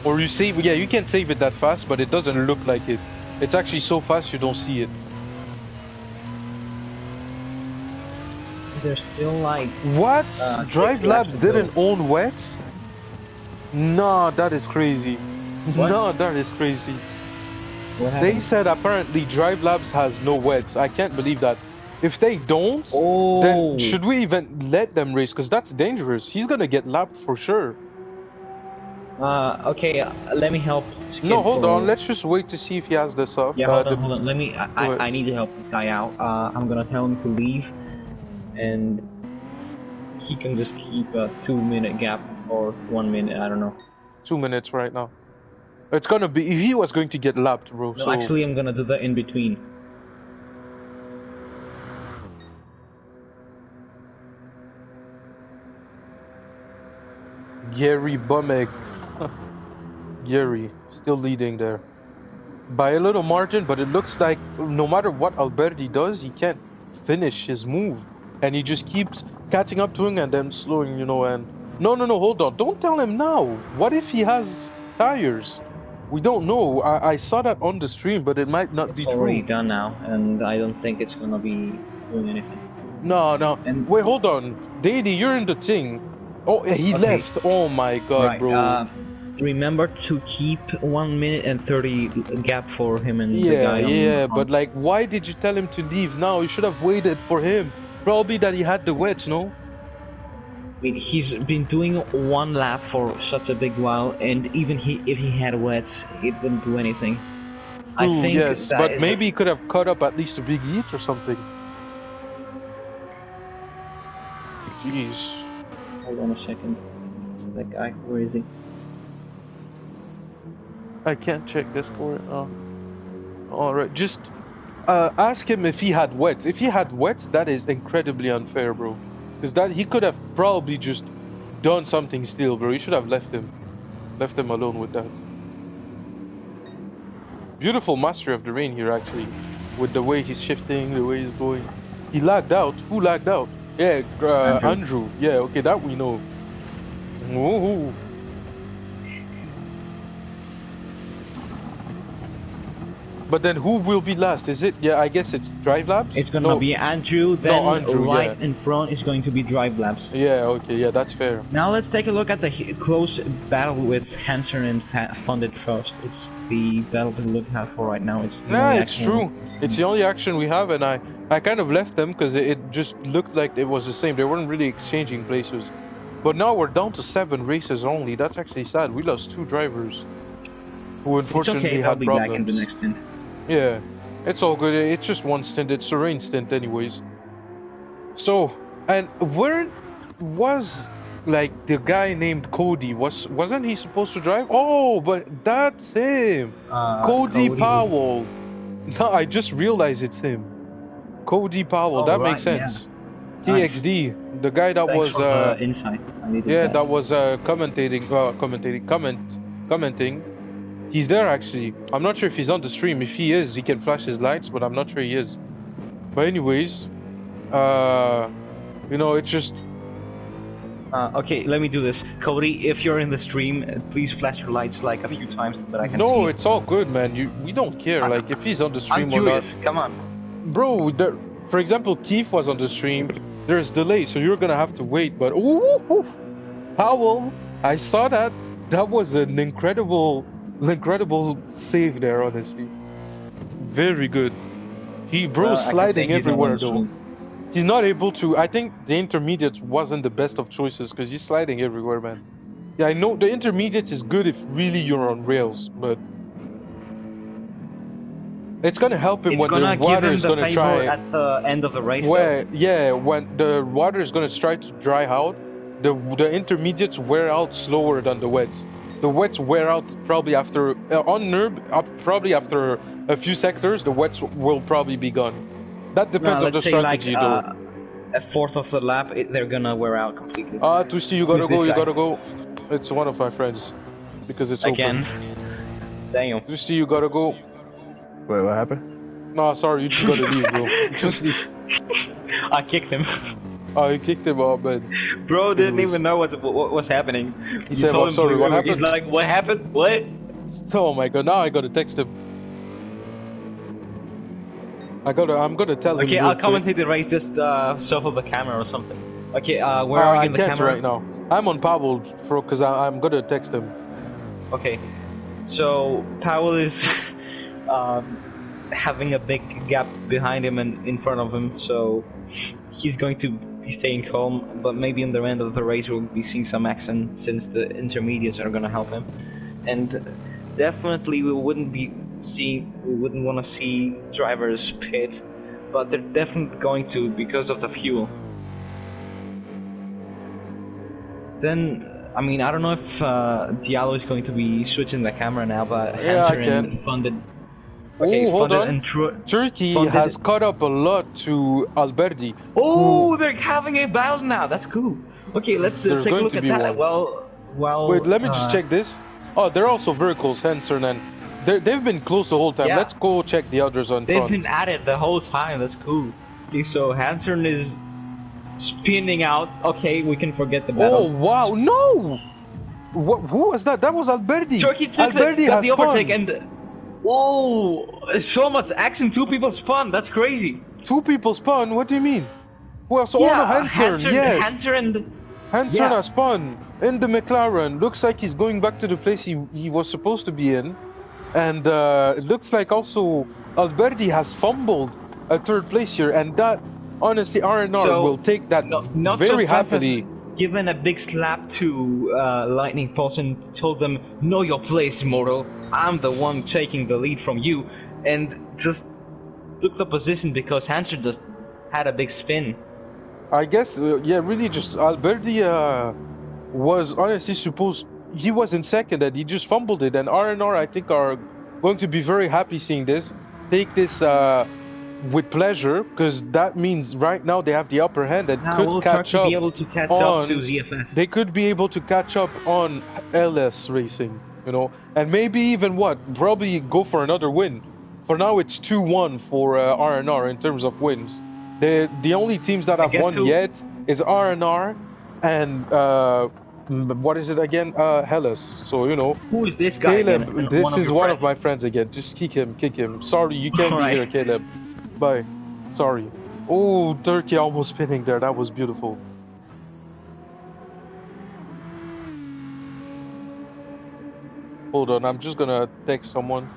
Or you save, yeah, you can save it that fast, but it doesn't look like it. It's actually so fast you don't see it. There's still like... What? Drive Labs didn't own wets? No, that is crazy. What? No, that is crazy. They said apparently Drive Labs has no wets. I can't believe that. If they don't, then should we even let them race? Because that's dangerous. He's gonna get lapped for sure. Okay, let me help No, Skid hold on. for... Let's just wait to see if he has the stuff. Yeah, hold on. Let me... Go I ahead. need to help this guy out. I'm gonna tell him to leave, and he can just keep a 2-minute gap, or 1 minute, I don't know. 2 minutes right now. It's gonna be. He was going to get lapped, bro. No, So actually, I'm gonna do the in-between. Gary Bumek, Gary still leading there by a little margin, but it looks like no matter what Alberti does, he can't finish his move, and he just keeps catching up to him and then slowing, And no, no, no, hold on, don't tell him now. What if he has tires? We don't know. I saw that on the stream, but it might not be It's already true. done now, and I don't think it's gonna be doing anything. No, no. And Wait, hold on. Daddy, you're in the thing. Oh, he okay, left. Oh my god, right. bro. Remember to keep 1 minute and 30 gap for him and the Yeah, guy yeah, on. but like, why did you tell him to leave now? You should have waited for him. Probably that he had the wets, no? I mean, he's been doing 1 lap for such a big while, and even if he had wets, it wouldn't do anything. I True, think yes, that but is maybe he could have cut up at least a big heat or something. Jeez. Hold on a second. That guy, where is he? I can't check this for it. Oh. Alright, just ask him if he had wets. If he had wets, that is incredibly unfair, bro. Because that he could have probably just done something still, bro. You should have left him. Left him alone with that. Beautiful mastery of the rain here, actually. With the way he's shifting, the way he's going. He lagged out. Who lagged out? Yeah, Andrew. Yeah, okay, that we know. Woohoo. But then who will be last? Is it? Yeah, I guess it's Drive Labs? It's gonna be Andrew, then Andrew, right yeah. in front is going to be Drive Labs. Yeah, okay, yeah, that's fair. Now let's take a look at the close battle with Hansen and Funded First. It's the battle to look out for right now. It's it's true. It's the only action we have, and I kind of left them because it just looked like it was the same. They weren't really exchanging places. But now we're down to 7 races only. That's actually sad. We lost 2 drivers who unfortunately I'll had be problems. back in the next stint. Yeah, it's all good. It's just one stint. It's a rain stint anyways. So, and where was like the guy named Cody? Wasn't he supposed to drive? Oh, but that's him. Cody Powell. No, I just realized it's him. Cody Powell. That makes sense. Yeah. TXD, the guy that Thanks was for the insight. that was commenting. He's there actually. I'm not sure if he's on the stream. If he is, he can flash his lights, but I'm not sure he is. But anyways, it's just. Okay, let me do this. Cody, if you're in the stream, please flash your lights like a few times so that I can see. No, it's all good, man. We don't care. Like if he's on the stream I'm curious. or not. Come on. Bro, for example, Keith was on the stream. There's delay, so you're gonna have to wait. But ooh, Powell, I saw that. That was an incredible save there, honestly. Very good. Bro's sliding everywhere though. He's not able to. I think the intermediate wasn't the best of choices because he's sliding everywhere, man. Yeah, I know the intermediate is good if really you're on rails, but it's gonna help him when the water is gonna try at the end of the race. When the water is gonna try to dry out, the intermediates wear out slower than the wets. The wets wear out probably after on Nürb, probably after a few sectors. The wets will probably be gone. That depends on the strategy, though. A fourth of the lap, they're gonna wear out completely. Twisty, you gotta go. You gotta go. It's one of my friends because it's again. Open. Damn. Twisty, you gotta go. Wait, what happened? No, sorry, you just gotta leave, bro. Just leave. I kicked him. Oh, you kicked him off, man. Bro didn't even know what was happening. He said, "I'm sorry, what happened?" He's like, "What happened? What?" Oh my god! Now I gotta text him. I'm gonna tell him. Okay, I'll commentate the race. Just shuffle the camera or something. Okay, where are you in the camera? I can't right now. I'm on Powell because I'm gonna text him. Okay, so Powell is having a big gap behind him and in front of him, so he's going to be staying calm, but maybe in the end of the race we'll be seeing some action since the intermediates are gonna help him, and definitely we wouldn't want to see drivers pit, but they're definitely going to because of the fuel. Then, I mean, I don't know if Diallo is going to be switching the camera now, but Yeah, I Hantarin can. funded. Okay, Oh, hold funded on. and Turkey funded- has caught up a lot to Alberti. Oh, they're having a battle now. That's cool. Okay, let's There's take a going look to at be that. one. Well. Wait, let me just check this. Oh, they're also very close, Henson, and they've been close the whole time. Yeah. Let's go check the others on They've front. been at it the whole time. That's cool. Okay, so Hanson is spinning out. Okay, we can forget the battle. Oh, wow. No! Who was that? That was Alberti. Turkey took Alberti got has the overtake spun. and. Whoa! So much action. 2 people spun. That's crazy. 2 people spun? What do you mean? Well, so Yeah, oh, no, Hanson, yes. Hanson and. Hanson Yeah. has spun in the McLaren. Looks like he's going back to the place he was supposed to be in. And it looks like also Alberti has fumbled a 3rd place here. And that, honestly, R&R So, will take that Not very so fast happily. has given a big slap to Lightning Bolt and told them, "Know your place, mortal. I'm the one taking the lead from you," and just took the position because Hanson just had a big spin. I guess, yeah, really just Alberti was honestly supposed... He was in 2nd and he just fumbled it. And R&R, I think, are going to be very happy seeing this. Take this with pleasure, because that means right now they have the upper hand and Now could we'll catch start to up be able to catch on... up to ZFS. They could be able to catch up on LS Racing, you know, and maybe even probably go for another win. For now, it's 2-1 for R&R in terms of wins. The only teams that have won yet is R&R and what is it again? Hellas. So, you know, Who is this guy? Caleb, again? this is one of friends? my friends again. Just kick him. Sorry, you can't be Alright. here, Caleb. Bye. Sorry. Oh, Turkey almost spinning there. That was beautiful. Hold on, I'm just gonna text someone.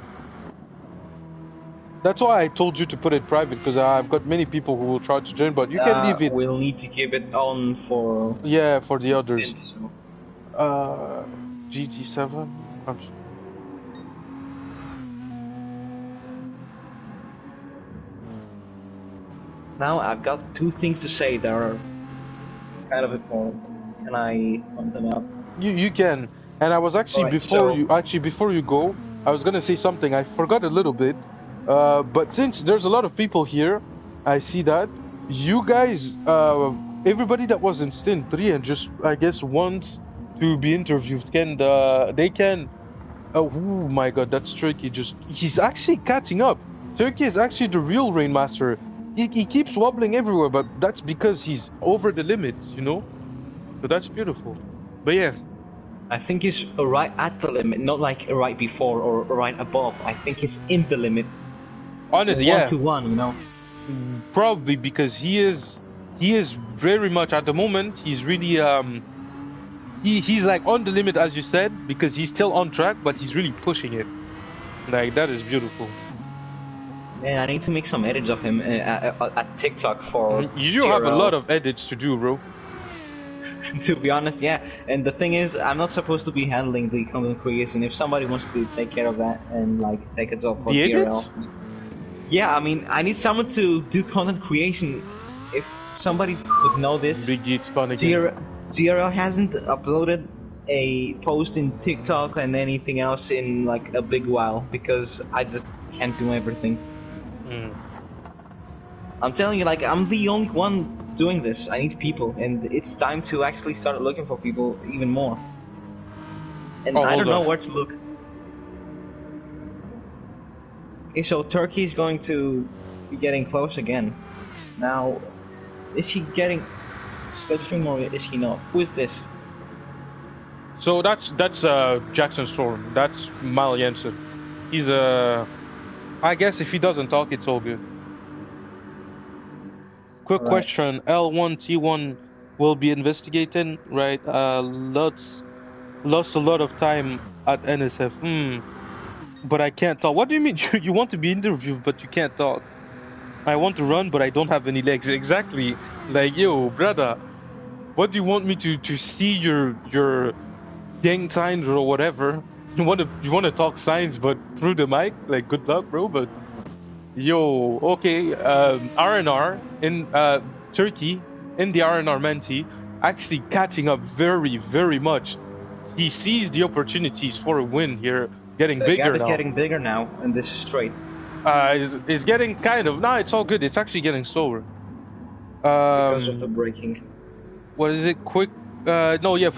That's why I told you to put it private, because I've got many people who will try to join, but you can leave it. We'll need to keep it on for. Yeah, for the others. Stint, so. GT7? Now I've got 2 things to say that are kind of important. Can I hunt them up? You can. And I was actually Alright, before you go, I was gonna say something. I forgot a little bit. But since there's a lot of people here, I see that you guys, everybody that was in Stint 3 and just I guess wants to be interviewed can they can. Oh my God, that's Turkey. He's actually catching up. Turkey is actually the real Rainmaster. He keeps wobbling everywhere, but that's because he's over the limit, you know. So that's beautiful. But yeah. I think he's right at the limit, not like right before or right above. I think he's in the limit. Honestly, 1-1, you know. Probably because he is very much at the moment. He's really he's like on the limit, as you said, because he's still on track, but he's really pushing it. Like, that is beautiful. Man, I need to make some edits of him at TikTok for. You do have a lot of edits to do, bro. To be honest, yeah. And the thing is, I'm not supposed to be handling the content creation. If somebody wants to take care of that and like take a job for The TRL. edits? Yeah, I mean, I need someone to do content creation. If somebody would know this, Big Geek spun again. GRL hasn't uploaded a post in TikTok and anything else in like a big while because I just can't do everything. I'm telling you, like, I'm the only one doing this. I need people, and it's time to actually start looking for people even more. And I don't know where to look. Okay, so Turkey is going to be getting close again. Now, is he getting slipstream or is he not? Who is this? So that's Jackson Storm. That's Mal Jensen. He's I guess if he doesn't talk, it's all good. Quick question: L1T1 will be investigating, right? Lost a lot of time at NSF. But I can't talk. What do you mean? You want to be interviewed, but you can't talk? I want to run, but I don't have any legs. Exactly. Like, yo, brother, what do you want me to see your gang signs or whatever? You wanna talk signs, but through the mic? Like, good luck, bro. But yo, okay, R&R in Turkey, in the R&R Menti, actually catching up very, very much. He sees the opportunities for a win here, getting The gap bigger is now. getting bigger now, and this is straight. Is getting kind of, no, it's all good. It's actually getting slower. Because of the braking. What is it? Quick, no, yeah,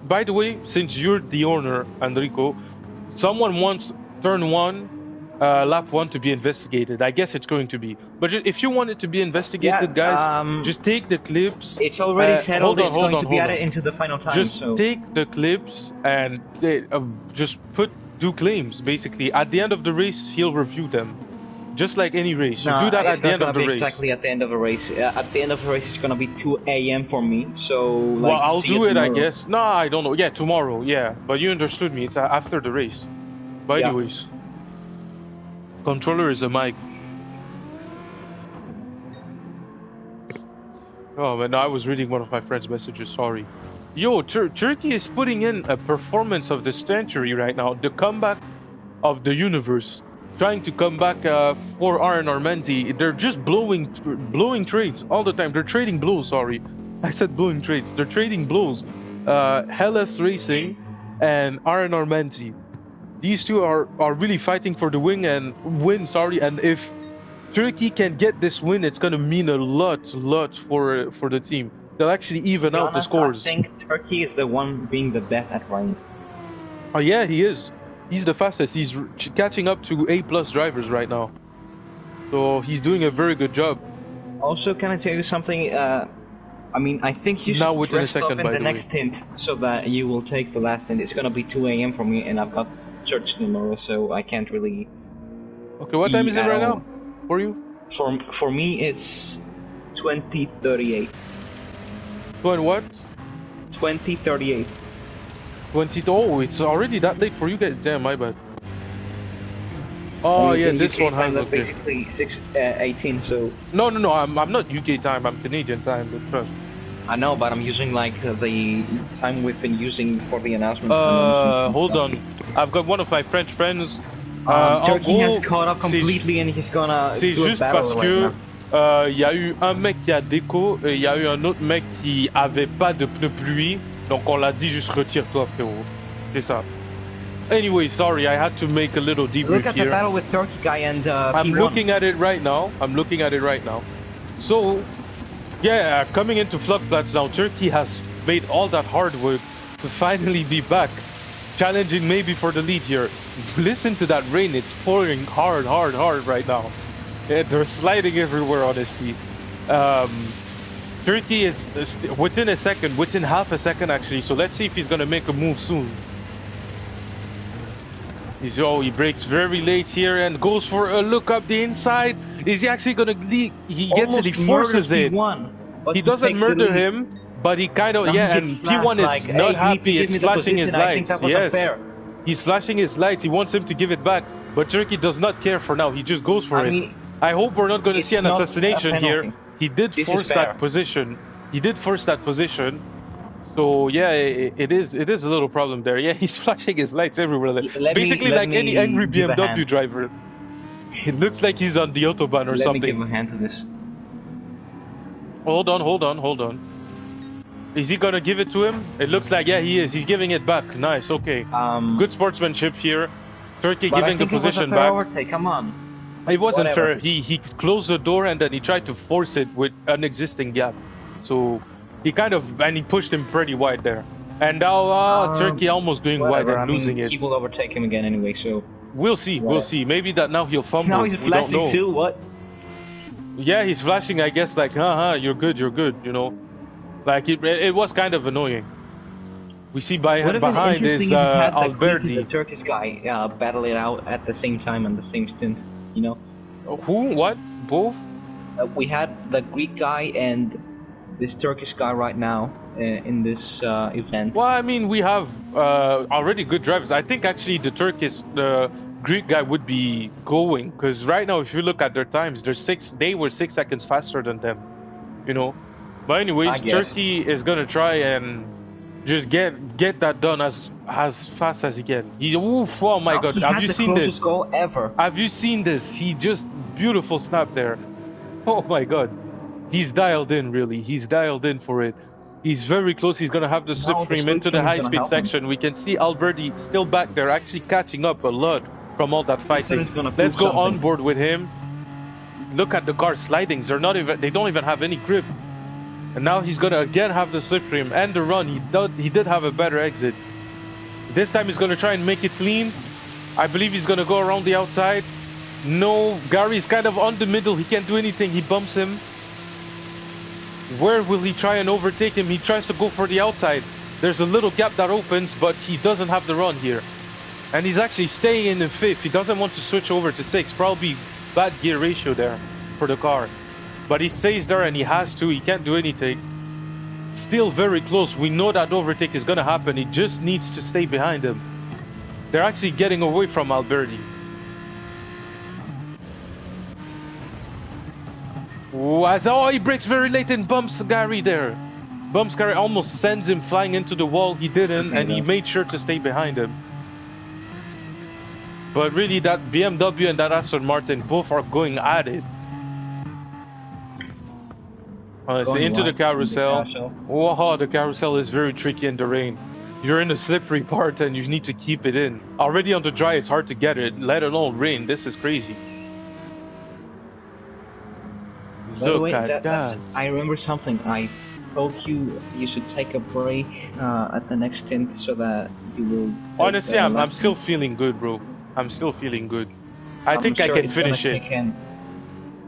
by the way, since you're the owner, Enrico, someone wants turn one, lap one to be investigated. I guess it's going to be. But if you want it to be investigated, guys, just take the clips. It's already settled. Hold on, It's hold going on, to be hold added on. into the final time. Just So take the clips and just do claims. Basically, at the end of the race, he'll review them, just like any race. You do that at the end of the race. Exactly at the end of the race. At the end of the race, it's gonna be 2 a.m. for me. So like, Well, I'll see do you it, I tomorrow. guess. No, I don't know. Yeah, tomorrow. Yeah, but you understood me. It's after the race. But Yeah. anyways, controller is a mic. Oh man, no, I was reading one of my friend's messages. Sorry. Yo, Turkey is putting in a performance of the century right now. The comeback of the universe, trying to come back for R&R Menti. They're just blowing trades all the time. They're trading blows. Sorry, I said blowing trades. They're trading blows. Hellas Racing and R&R Menti. These two are really fighting for the win. Sorry, and if Turkey can get this win, it's gonna mean a lot for the team. They'll actually even out the scores. I think Turkey is the one being the best at running. Oh yeah, he is. He's the fastest. He's catching up to A+ drivers right now. So he's doing a very good job. Also, can I tell you something? I mean, I think you Now should within a rest up second, in by the the next stint so that you will take the last stint. It's gonna be 2 a.m. for me, and I've got church tomorrow, so I can't really. Okay, what time is it right now for you? For me, it's 20:38. What? 20:38. 20. Oh, it's already that late for you guys. Damn, my bad. Oh yeah, In this UK one time, has that's okay. basically 6:18. So No, I'm not UK time. I'm Canadian time. But trust. I know, but I'm using like the time we've been using for the announcement. Hold on. I've got one of my French friends. Turkey has caught up completely, and he's gonna. C'est do a juste battle parce right que now. y a eu un mec qui a déco et il y a eu un autre mec qui avait pas de pneus pluie. Donc on l'a dit juste retire-toi frérot. C'est ça. Anyway, sorry, I had to make a little debrief Look at here. the battle with Turkey guy and I'm P1. looking at it right now. So, yeah, coming into Flugplatz now, Turkey has made all that hard work to finally be back, challenging maybe for the lead here. Listen to that rain, it's pouring hard right now. Yeah, they're sliding everywhere, honestly. Turkey is within half a second actually, so let's see if he's gonna make a move soon. He breaks very late here and goes for a look up the inside. Is he actually gonna lead? He gets it, he forces it. He doesn't murder him, but he kind of, yeah, and P1 is not happy, it's flashing his lights. Yes, he's flashing his lights, he wants him to give it back, but Turkey does not care for now, he just goes for it. I hope we're not going to see an assassination here. He did force that position. So yeah, it is a little problem there. Yeah, he's flashing his lights everywhere. Basically like any angry BMW driver. It looks like he's on the Autobahn or something. Let me give a hand to this. Hold on. Is he gonna give it to him? It looks like, yeah, he is. He's giving it back. Nice, okay. Good sportsmanship here. Turkey giving the position back. Overtake. Come on. It wasn't fair. He closed the door and then he tried to force it with an existing gap. So he he pushed him pretty wide there. And now Turkey almost going wide and losing it. He will overtake him again anyway, so... We'll see. Maybe that now he'll fumble. Now he's flashing too, what? Yeah, he's flashing, I guess, like, haha, you're good, you know. Like, it was kind of annoying. We see behind is Alberti. The Turkish guy battle it out at the same time and the same stint, you know? Who? What? Both? We had the Greek guy and this Turkish guy right now in this event. Well, I mean, we have already good drivers. I think actually the Greek guy would be going, because right now, if you look at their times, they were 6 seconds faster than them, you know. But I anyways, guess. Turkey is gonna try and just get that done as fast as he can. He's oof, oh my Now god, he have had you the seen closest this? goal ever. Have you seen this? He just beautiful snap there. Oh my god, he's dialed in, really. He's dialed in for it. He's very close. He's gonna have the Now the slipstream into the slipstream is gonna high-speed help him. section. We can see Alberti still back there, actually catching up a lot from all that fighting. Stint is gonna Let's prove go on something. board with him. Look at the car slidings. They don't even have any grip. And now he's gonna again have the slipstream and the run. He did have a better exit. This time he's gonna try and make it clean. I believe he's gonna go around the outside. No, Gary's kind of on the middle. He can't do anything. He bumps him. Where will he try and overtake him? He tries to go for the outside. There's a little gap that opens, but he doesn't have the run here. And he's actually staying in fifth. He doesn't want to switch over to sixth. Probably bad gear ratio there for the car. But he stays there and he has to. He can't do anything. Still very close. We know that overtake is going to happen. He just needs to stay behind him. They're actually getting away from Alberti. Oh, he brakes very late and bumps Gary there. Bumps Gary, almost sends him flying into the wall. He didn't, and he made sure to stay behind him. But really, that BMW and that Aston Martin both are going at it. Honestly, into the carousel. Whoa, the carousel is very tricky in the rain. You're in a slippery part and you need to keep it in. Already on the dry, it's hard to get it, let alone rain. This is crazy. Look at that. I remember something. I told you should take a break at the next stint so that you will. Honestly, I'm still feeling good, bro. I'm still feeling good. I think I can finish it.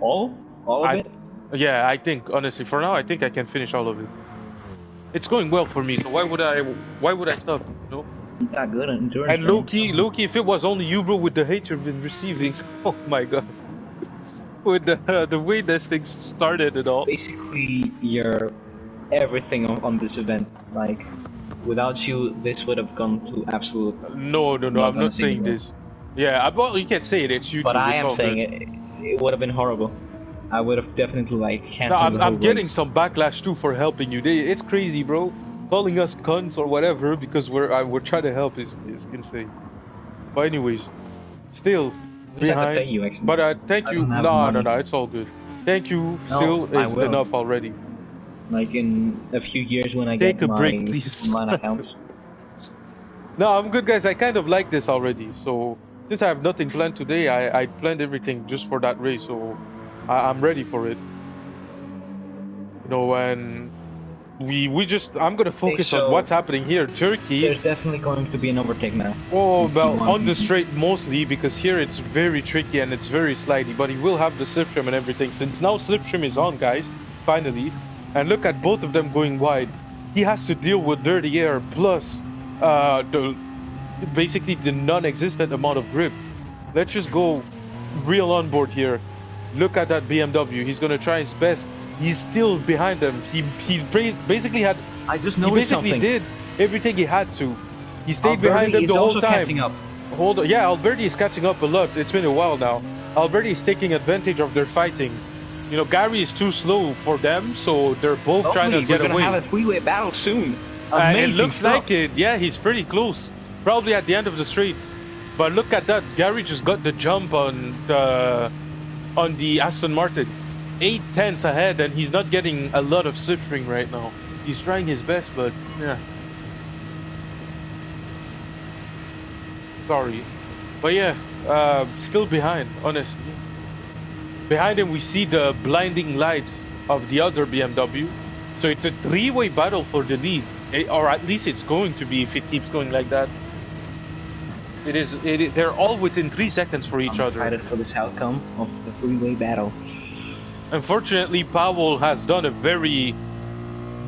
All of it? Yeah, I think honestly, for now, I think I can finish all of it. It's going well for me, so why would I stop? You know? You got good endurance. And Loki, if it was only you, bro, with the hate you've been receiving, oh my god. With the way this thing started and all. Basically, you're everything on this event. Like, without you, this would have gone to absolute. No, I'm not saying this. Yeah, well, you can't say it. It's you. But I am saying it. It would have been horrible. I would have definitely canceled no, the whole I'm getting race. some backlash too for helping you. It's crazy, bro. Calling us cunts or whatever because we're trying to help is insane. But anyways, still behind. Thank you, actually. But thank you. No, it's all good. Thank you. Still is enough already. Like in a few years when I take get a break, please. mine accounts. No, I'm good, guys. I kind of like this already. So since I have nothing planned today, I planned everything just for that race. So I'm ready for it. You know, and I'm gonna focus on what's happening here. Turkey. There's definitely going to be an overtake now. Oh, well, on the straight mostly because here it's very tricky and it's very slidey. But he will have the slipstream and everything. Since now slipstream is on, guys, finally. And look at both of them going wide. He has to deal with dirty air plus basically the non-existent amount of grip. Let's just go real on board here. Look at that BMW. He's gonna try his best. He's still behind them. He basically had. I just noticed something. He basically did everything he had to. He stayed behind them the whole time. Up. Hold on. Yeah, Alberti is catching up a lot. It's been a while now. Alberti is taking advantage of their fighting. You know, Gary is too slow for them, so they're both trying to get away. We're gonna have a three-way battle soon. It looks like it. Yeah, he's pretty close. Probably at the end of the straight. But look at that. Gary just got the jump on the Aston Martin. 8 tenths ahead, and he's not getting a lot of slipstream right now. He's trying his best, but yeah. Sorry. But yeah, still behind, honestly. Behind him, we see the blinding lights of the other BMW. So it's a three-way battle for the lead. Or at least it's going to be if it keeps going like that. It is. They're all within 3 seconds for each other. I'm excited for this outcome of the three-way battle. Unfortunately, Powell has done a very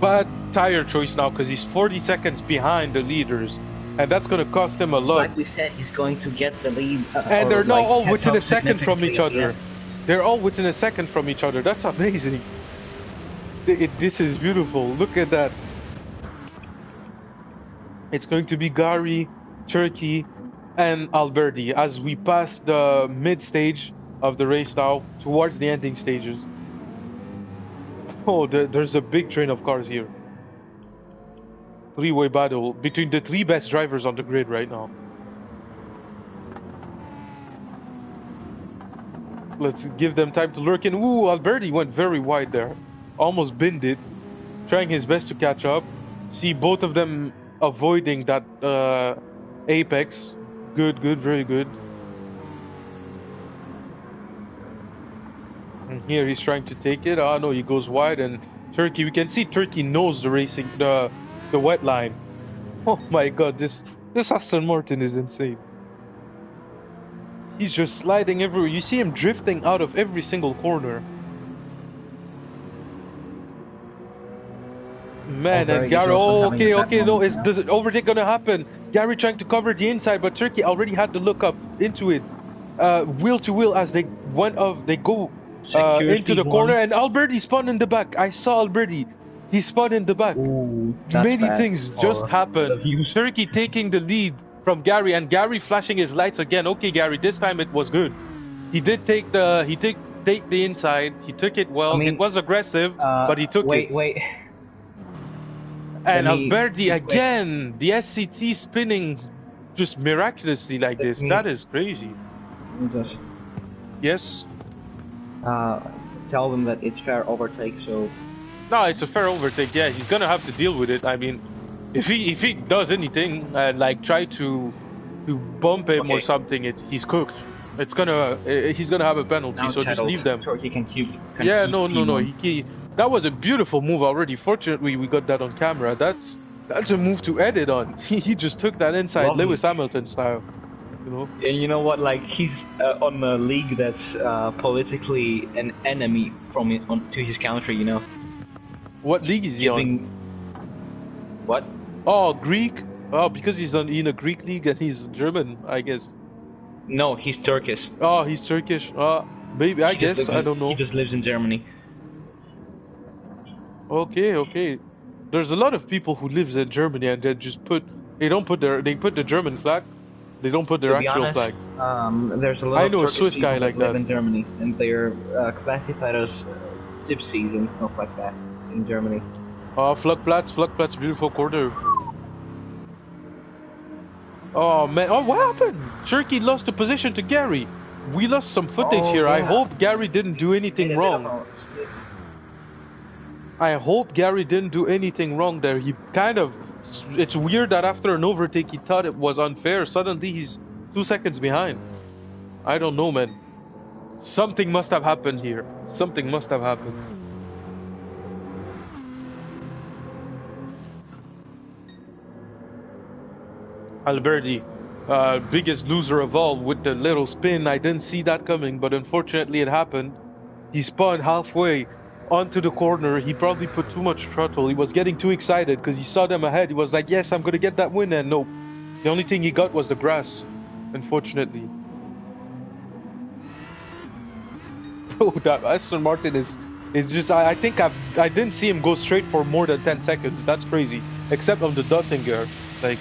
bad tire choice now because he's 40 seconds behind the leaders, and that's going to cost him a lot. Like we said, he's going to get the lead. And they're now all within a second from each other. They're all within a second from each other. That's amazing. This is beautiful. Look at that. It's going to be Gary, Turkey, and Alberti as we pass the mid stage of the race now towards the ending stages. Oh, there's a big train of cars here. Three-way battle between the three best drivers on the grid right now. Let's give them time to lurk in. Ooh, Alberti went very wide there. Almost binned it. Trying his best to catch up. See both of them avoiding that apex. Good, very good. And here he's trying to take it. Oh no, he goes wide, and Turkey. We can see Turkey knows the racing, the wet line. Oh my god, this Aston Martin is insane. He's just sliding everywhere. You see him drifting out of every single corner. Man, and Gary, oh, okay, no, is the overtake gonna happen? Gary trying to cover the inside, but Turkey already had to look up into it. Wheel to wheel as they went off, they go into the corner, and Alberti spun in the back. I saw Alberti. He spun in the back. Ooh, many things just happened. Turkey taking the lead from Gary, and Gary flashing his lights again. Okay, Gary, this time it was good. He did take the inside. He took it well. I mean, it was aggressive, but he took it. Wait. And Alberti again, the SCT spinning just miraculously like this. That is crazy. Just yes. Tell them that it's fair overtake. So. No, it's a fair overtake. Yeah, he's gonna have to deal with it. I mean, if he does anything and like try to bump him or something, he's cooked. He's gonna have a penalty. Now so just leave them. He can keep. No. That was a beautiful move already. Fortunately, we got that on camera. That's a move to edit on. He just took that inside, Lovely. Lewis Hamilton style. You know. And you know what? Like he's on a league that's politically an enemy to his country. You know. What league is he on? What? Oh, Greek. Oh, because he's in a Greek league and he's German, I guess. No, he's Turkish. Oh, he's Turkish. Maybe I guess. I don't know. He just lives in Germany. Okay. There's a lot of people who lives in Germany and they put the German flag. They don't put their actual flag. There's a lot I know of a Swiss guy like live that in Germany, and they're classified as gypsies and stuff like that in Germany. Flugplatz, beautiful corner. Oh man, what happened? Turkey lost the position to Gary. We lost some footage here. Yeah. I hope Gary didn't do anything wrong. I hope Gary didn't do anything wrong there. It's weird that after an overtake he thought it was unfair. Suddenly he's 2 seconds behind. I don't know, man. Something must have happened here. Something must have happened. Alberti, biggest loser of all with the little spin. I didn't see that coming, but unfortunately it happened. He spun halfway onto the corner. He probably put too much throttle. He was getting too excited because he saw them ahead. He was like, yes, I'm going to get that win. And no, the only thing he got was the grass, unfortunately. Oh, that Aston Martin is just, I think I didn't see him go straight for more than 10 seconds. That's crazy. Except on the Dottinger. Like,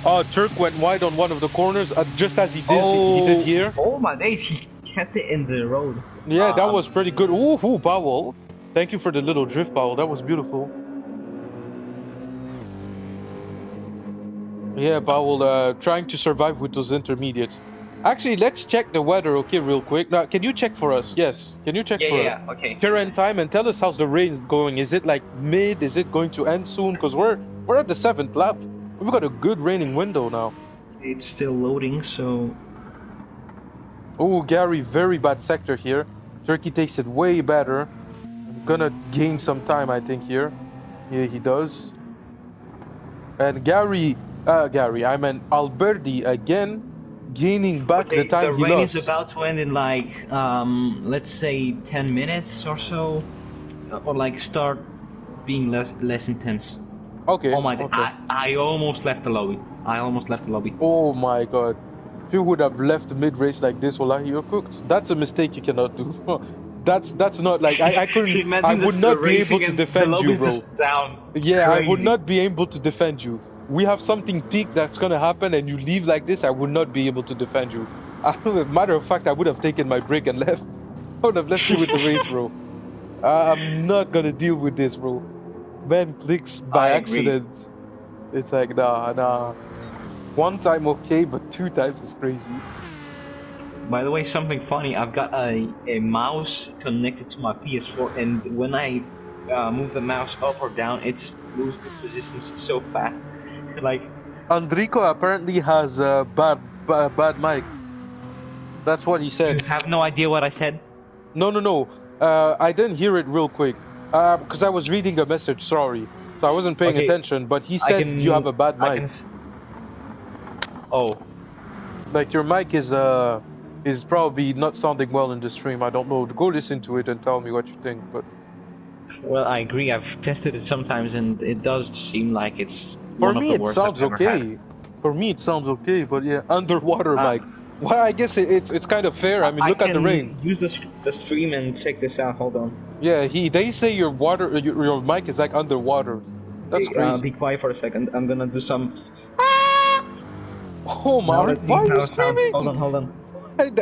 oh, Turk went wide on one of the corners, just as he did here. Oh my days, he kept it in the road. Yeah, that was pretty good. Ooh, Powell. Thank you for the little drift, Powell. That was beautiful. Yeah, Powell trying to survive with those intermediates. Actually, let's check the weather, okay, real quick. Now, can you check for us? Yes, can you check for us? Yeah, okay. Current time, and tell us how's the rain going. Is it like mid? Is it going to end soon? Because we're at the 7th lap. We've got a good raining window now. It's still loading, so... Oh, Gary, very bad sector here. Turkey takes it way better. Gonna gain some time, I think, here. Yeah, he does. And I meant Alberti again, gaining back the time he lost. The rain is about to end in like, let's say 10 minutes or so. Or like start being less intense. Okay. Oh my god, okay. I almost left the lobby. Oh my god. If you would have left mid-race like this, well, you're cooked. That's a mistake you cannot do. That's not like, I couldn't, I would not be able to defend you, bro. Down. Yeah, Crazy. I would not be able to defend you. we have something peak that's gonna happen, and you leave like this, I would not be able to defend you. Matter of fact, I would have taken my break and left. I would have left you with the race, bro. I'm not gonna deal with this, bro. Man clicks by I agree. accident. It's like, nah. One time okay, but 2 times is crazy. By the way, something funny. I've got a mouse connected to my PS4, and when I move the mouse up or down, it just moves the positions so fast. Like, Andrico apparently has a bad mic. That's what he you said. have no idea what I said? No. I didn't hear it real quick. Because I was reading a message, sorry. So I wasn't paying Okay, attention, but he I said can. you have a bad I mic. can. Oh, Like your mic is probably not sounding well in the stream. I don't know. Go listen to it and tell me what you think. But well, I agree. I've tested it sometimes, and it does seem like it's for one of me, the it worst sounds I've ever had. okay. For me, it sounds okay. But yeah, underwater Uh, mic. Well, I guess it's kind of fair. I mean, look at the rain. use the stream and check this out. Hold on. Yeah, they say your mic is like underwater. That's Okay, crazy. be quiet for a second. I'm gonna do some. Oh Now my! let's see Why are how you it sounds. screaming? Hold on.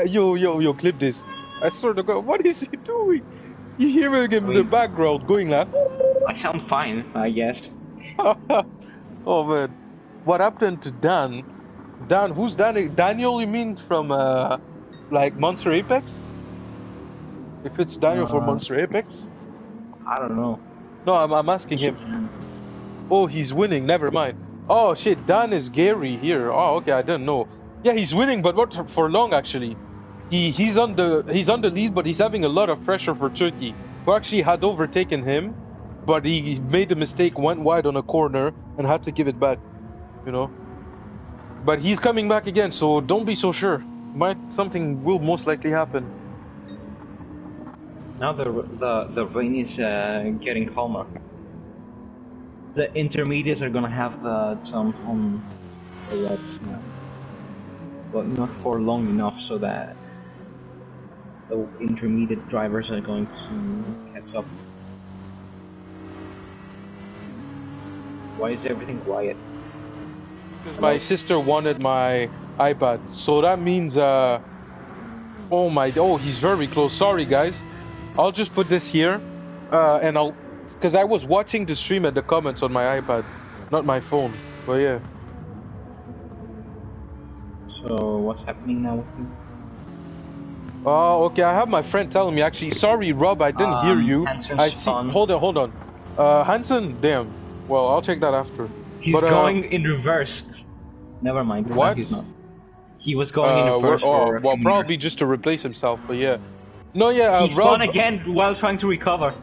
Yo, clip this. I swear to God, what is he doing? You hear him in the background going like, I sound fine, I guess. oh man. What happened to Dan? Dan, who's Dan? Daniel, you mean from like Monster Apex? If it's Daniel from Monster Apex? I don't know. No, I'm asking him. Oh, he's winning. Never mind. Oh shit, Dan is Gary here. Oh, okay, I didn't know. Yeah, he's winning, but not for long actually. He's on the lead, but he's having a lot of pressure for Turkey, who actually had overtaken him, but he made a mistake, went wide on a corner, and had to give it back. You know. But he's coming back again, so don't be so sure. Something will most likely happen. Now the rain is getting calmer. The intermediates are gonna have the jump on the wets now, but not for long enough so that the intermediate drivers are going to catch up. Why is everything quiet? Because my sister wanted my iPad, so that means oh, he's very close. Sorry guys, I'll just put this here, and because I was watching the stream at the comments on my iPad, not my phone. But yeah. So what's happening now with you? Oh, okay. I have my friend telling me actually. Sorry, Rob, I didn't hear you. Hansen's I see. son. Hold on. Hansen, damn. Well, I'll check that after. He's going in reverse. Never mind. What? He's not. He was going in reverse. Well, probably just to replace himself. But yeah. No, yeah. He Rob, spun again while trying to recover.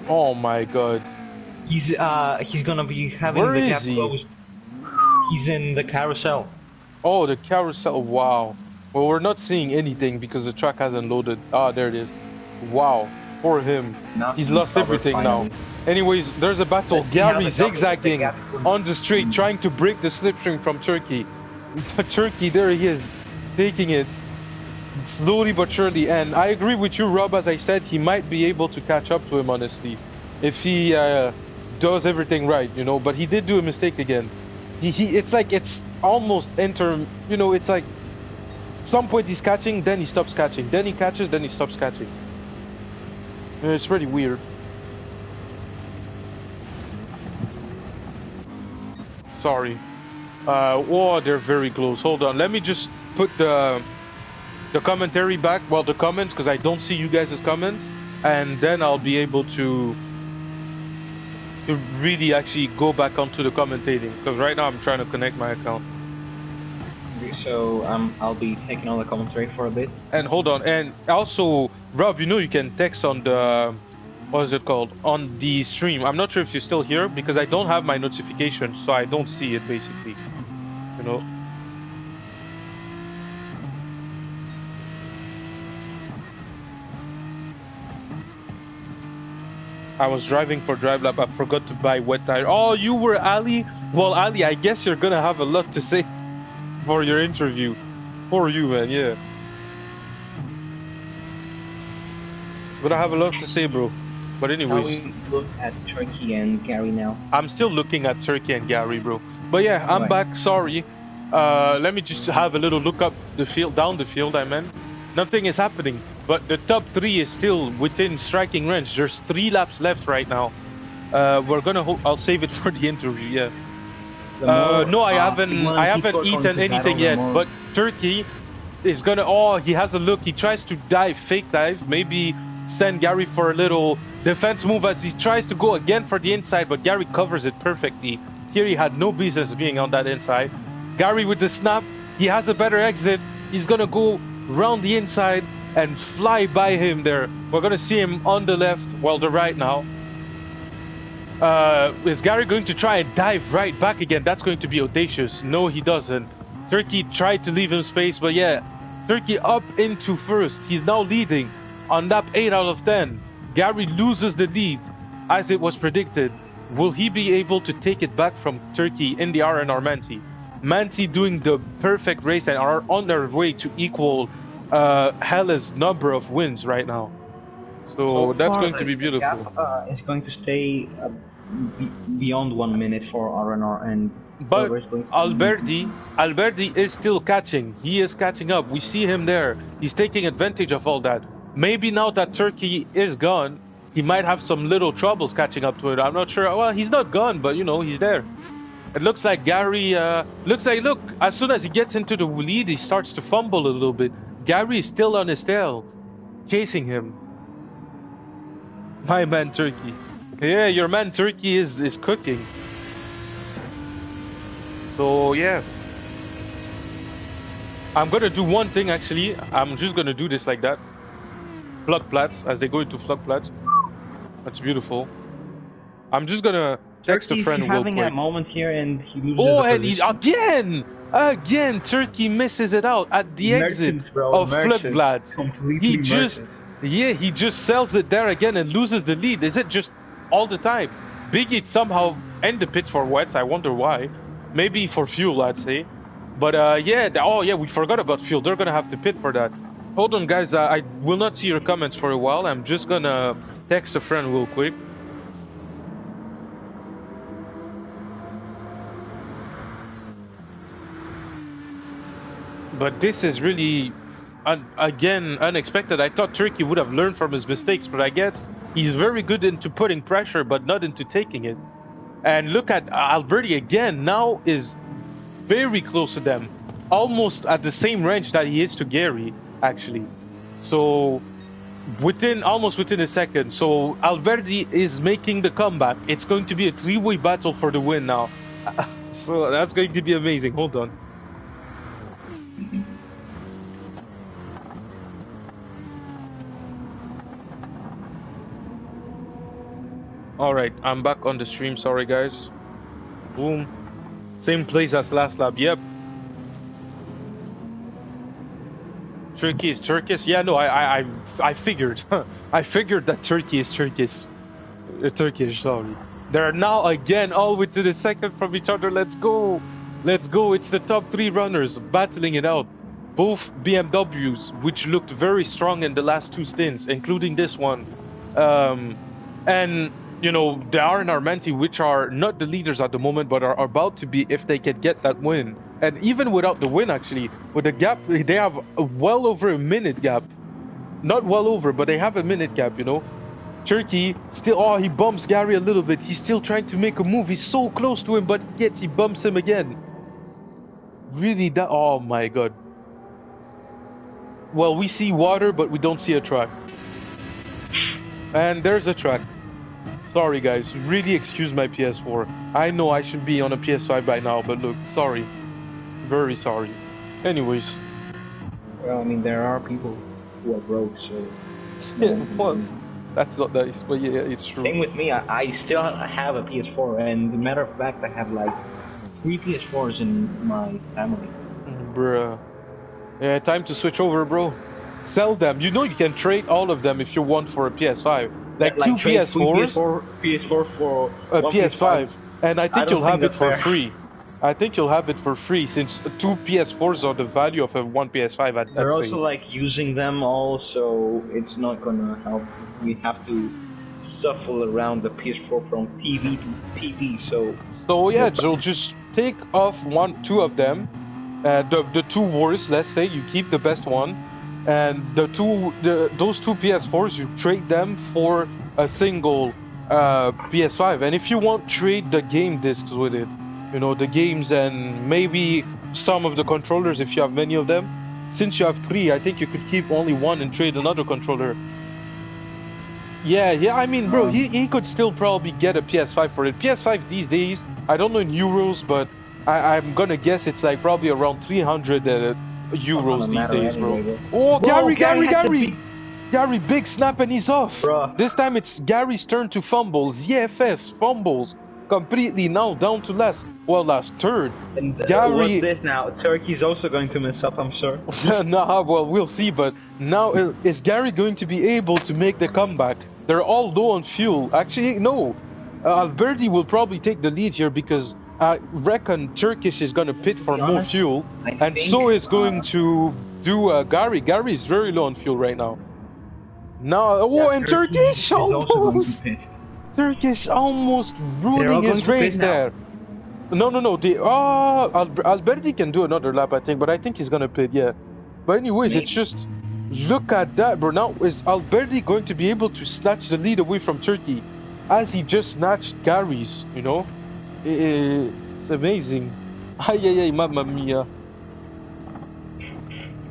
Oh my God. He's gonna be having Where the is gap he? closed. He's in the carousel. Oh, the carousel. Wow. Well, we're not seeing anything because the track hasn't loaded. Ah, there it is. Wow. Poor him. Now He's lost everything finally. now. Anyways, there's a battle. Let's see how Gary the zigzagging gap- on the street, trying to break the slipstream from Turkey. Turkey, there he is, taking it slowly but surely. And I agree with you, Rob. As I said, he might be able to catch up to him, honestly, if he does everything right, you know. But he did do a mistake again. It's like it's almost you know, it's like some point he's catching, then he stops catching, then he catches, then he stops catching. It's pretty weird. Sorry. Oh, they're very close. Hold on. Let me just put the commentary back. Well, the comments, because I don't see you guys' comments, and then I'll be able to really actually go back onto the commentating. Because right now I'm trying to connect my account. So I'll be taking on the commentary for a bit. And hold on. And also, Rob, you know you can text on the what is it called, on the stream. I'm not sure if you're still here because I don't have my notifications, so I don't see it basically, you know. I was driving for Drive Lab. I forgot to buy wet tire. Oh, you were Ali? Well, Ali, I guess you're gonna have a lot to say for your interview. For you, man, yeah. But I have a lot to say, bro. But How anyways, we look at Turkey and Gary now? I'm still looking at Turkey and Gary, bro. But yeah, I'm Right. back. Sorry. Let me just have a little look up the field, down the field. I meant nothing is happening, but the top three is still within striking range. There's 3 laps left right now. We're gonna. I'll save it for the interview. Yeah. The more No, I Tiguan and haven't Pico are going eaten to battle, anything the yet. more But Turkey is gonna. Oh, he has a look. He tries to dive, fake dive. Maybe send Gary for a little defense move as he tries to go again for the inside, but Gary covers it perfectly. Here he had no business being on that inside. Gary with the snap. He has a better exit. He's gonna go round the inside and fly by him there. We're gonna see him on the left, well, the right now. Is Gary going to try and dive right back again? That's going to be audacious. No, he doesn't. Turkey tried to leave him space, but yeah, Turkey up into first. He's now leading on lap 8 out of 10. Gary loses the lead, as it was predicted. Will he be able to take it back from Turkey in the R&R Manti? Manti doing the perfect race and are on their way to equal Hella's number of wins right now. So that's going to be beautiful. The gap is going to stay beyond 1 minute for R&R, and But Silver is going to Alberti is still catching. He is catching up. We see him there. He's taking advantage of all that. Maybe now that Turkey is gone, he might have some little troubles catching up to it. I'm not sure. Well, he's not gone, but you know, he's there. It looks like Gary, look, as soon as he gets into the lead, he starts to fumble a little bit. Gary is still on his tail, chasing him. My man Turkey. Yeah, your man Turkey is cooking. So yeah. I'm gonna do one thing actually. I'm just gonna do this like that. Floodplaats, as they go into floodplaats. That's beautiful. I'm just gonna text a friend real having quick. a moment here and he loses Oh, the and he, position. again, Turkey misses it out at the exit of floodplaats. He just, he just sells it there again and loses the lead. Is it just all the time? Biggie somehow end the pits for wets. I wonder why. Maybe for fuel, I'd say. But we forgot about fuel. They're gonna have to pit for that. Hold on, guys. I will not see your comments for a while. I'm just gonna text a friend real quick. But this is really, again, unexpected. I thought Turkey would have learned from his mistakes, but I guess he's very good into putting pressure, but not into taking it. And look at Alberti again. Now is very close to them, almost at the same range that he is to Gary, actually. So almost within a second. So Alberti is making the comeback. It's going to be a 3-way battle for the win now. So that's going to be amazing. Hold on. Alright, I'm back on the stream. Sorry, guys. Boom. Same place as last lap. Yep. Turkey is Turkish. Yeah, no, I figured. I figured that Turkey is Turkish. Turkish, sorry. They're now again all the way to the second from each other. Let's go. Let's go. It's the top 3 runners battling it out. Both BMWs, which looked very strong in the last 2 stints, including this one. And you know, the R&R Manti, which are not the leaders at the moment, but are about to be if they can get that win. And even without the win, actually, with the gap, they have well over a minute gap. Not well over, but they have a minute gap, you know. Turkey still, he bumps Gary a little bit. He's still trying to make a move. He's so close to him, but yet he bumps him again. Really, oh my god. Well, we see water, but we don't see a track. And there's a track. Sorry guys, really excuse my PS4. I know I should be on a PS5 by now, but look, sorry. Very sorry. Anyways. Well, I mean, there are people who are broke, so... Yeah, well, that's not nice, but yeah, it's true. Same with me, I still have a PS4, and as a matter of fact, I have like 3 PS4s in my family. Bruh. Yeah, time to switch over, bro. Sell them. You know you can trade all of them if you want for a PS5. Like 2 PS4s, PS4 for a PS5, and I think you'll have it for fair. Free. I think you'll have it for free since 2 PS4s are the value of a 1 PS5. They're also like using them all, so it's not gonna help. We have to shuffle around the PS4 from TV to TV. So yeah, so just take off two of them, the two worst. Let's say you keep the best one, and those two PS4s you trade them for a single PS5. And if you want, trade the game discs with it. You know, the games and maybe some of the controllers if you have many of them. Since you have 3, I think you could keep only one and trade another controller. Yeah, I mean, bro, he could still probably get a PS5 for it. PS5 these days, I don't know in euros, but I'm gonna guess it's like probably around 300 euros these days, bro. Anyway, Oh, Whoa, Gary! Gary, big snap and he's off. Bruh. This time it's Gary's turn to fumble. ZFS fumbles completely now down to last third. And Gary, what's this now? Turkey's also going to mess up, I'm sure. nah, well, we'll see. But now, is Gary going to be able to make the comeback? They're all low on fuel. Actually, no. Alberti will probably take the lead here because I reckon Turkish is going to pit for more fuel. And so is going to do Gary. Gary is very low on fuel right now. Now, and Turkish almost. Turkish almost ruining his race there. No. Alberti can do another lap, I think, but I think he's gonna pit, yeah. But anyways, it's just look at that, bro. Now is Alberti going to be able to snatch the lead away from Turkey, as he just snatched Gary's? You know, it's amazing. Ay, mamma mia.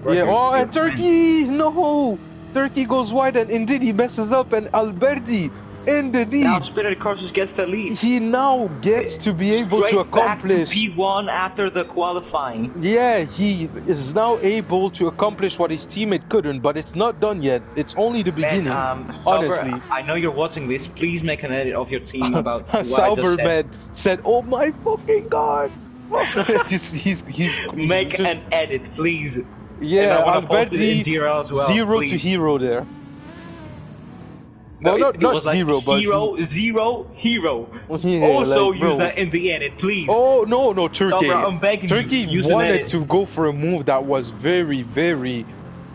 Yeah. Oh, and Turkey, no. Turkey goes wide, and indeed he messes up, and Alberti in the lead. Now Spirit Courses gets the lead. He now gets to be able to accomplish back to P1 after the qualifying. Yeah, he is now able to accomplish what his teammate couldn't, but it's not done yet. It's only the beginning. Honestly, I know you're watching this. Please make an edit of your team about what Sauberman said, "Oh my fucking god!" he's make an edit, please. Yeah, Alberti 0 as well, zero please. to hero there. No, well, not was like zero, but hero. Yeah, also like, use that in the edit, please. Oh no, Turkey. So, bro, I'm begging Turkey you, wanted to go for a move that was very, very,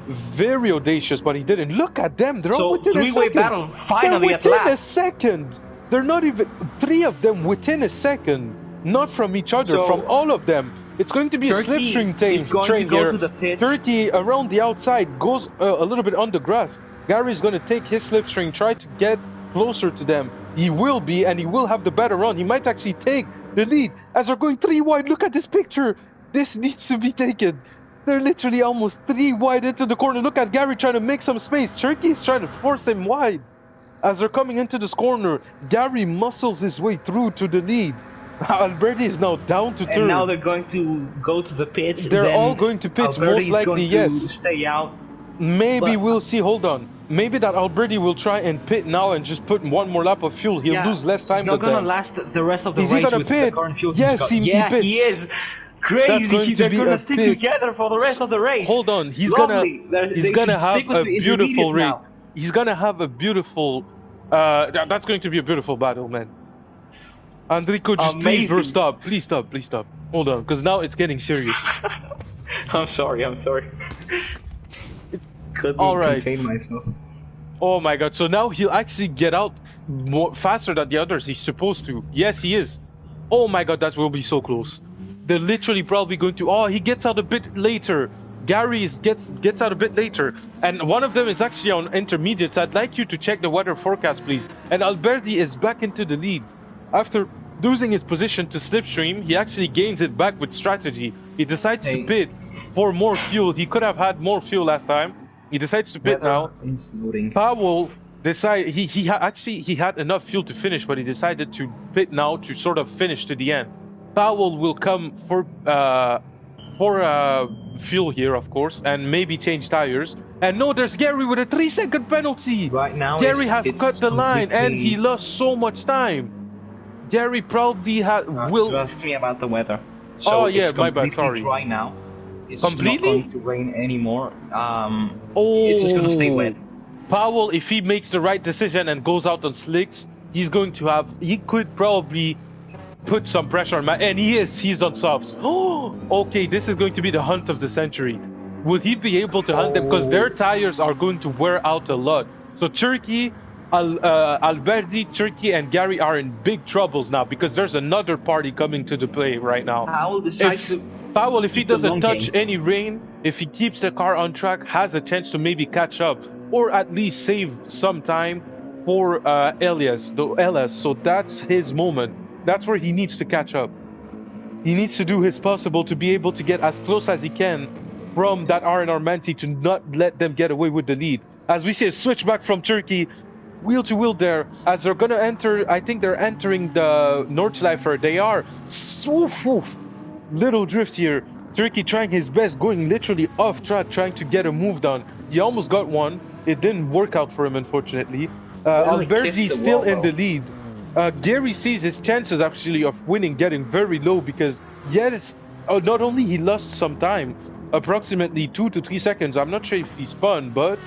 very audacious, but he didn't. Look at them; they're all within a second. Battle finally they're at within a last. second. They're not even 3 of them within a second, not from each other, So, from all of them. It's going to be a slipstream train here. Turkey around the outside goes a little bit on the grass. Gary's going to take his slipstream, try to get closer to them. He will be, and he will have the better run. He might actually take the lead as they're going 3 wide. Look at this picture. This needs to be taken. They're literally almost 3 wide into the corner. Look at Gary trying to make some space. Turkey is trying to force him wide. As they're coming into this corner, Gary muscles his way through to the lead. Alberti is now down to third. And now they're going to go to the pits. They're all going to pits, most likely, yes. Stay out. Maybe we'll see. Hold on. Maybe that Alberti will try and pit now and just put 1 more lap of fuel. He'll lose less time. He's not going to last the rest of the race. Is he going to pit? Yes, he pits. He is. Crazy. They're going to stick together for the rest of the race. Onna he's gonna have a beautiful race. He's gonna have a beautiful. That's going to be a beautiful battle, man. Enrico, just please stop. Please stop. Hold on, because now it's getting serious. I'm sorry. Couldn't contain myself. Oh my god, so now he'll actually get out faster than the others. He's supposed to. Yes, he is. Oh my god, that will be so close. They're literally probably going to... Oh, he gets out a bit later. Gary gets out a bit later. And one of them is actually on intermediates. I'd like you to check the weather forecast, please. And Alberti is back into the lead. After losing his position to slipstream, he actually gains it back with strategy. He decides to pit for more fuel. He could have had more fuel last time. He decides to pit now. Powell decided he had enough fuel to finish, but he decided to pit now to sort of finish to the end. Powell will come for fuel here, of course, and maybe change tires. And no, there's Gary with a 3-second penalty. Right now, Gary has cut the line, and he lost so much time. Gary probably will. You asked me about the weather. So my bad. Sorry. Dry now. It's completely? Not going to rain anymore. It's just going to stay wet. Powell, if he makes the right decision and goes out on slicks, he could probably put some pressure on and he's on softs. Oh, okay, this is going to be the hunt of the century. Will he be able to hunt them? Because their tires are going to wear out a lot. So Turkey, Alberti, Turkey, and Gary are in big troubles now because there's another party coming to the play right now. Powell decides If to Powell, if he keep the long doesn't touch game. any rain, if he keeps the car on track, has a chance to maybe catch up or at least save some time for Elias. So that's his moment. That's where he needs to catch up. He needs to do his possible to be able to get as close as he can from that R&R Manti to not let them get away with the lead. As we see a switchback from Turkey, wheel to wheel there, as they're going to enter, I think they're entering the Nordschleifer. They are. Oof, oof. Little drift here. Turkey trying his best, going literally off track, trying to get a move done. He almost got one. It didn't work out for him, unfortunately. Alberti still in the lead. Gary sees his chances actually of winning getting very low because yes, not only he lost some time, approximately 2 to 3 seconds. I'm not sure if he spun, but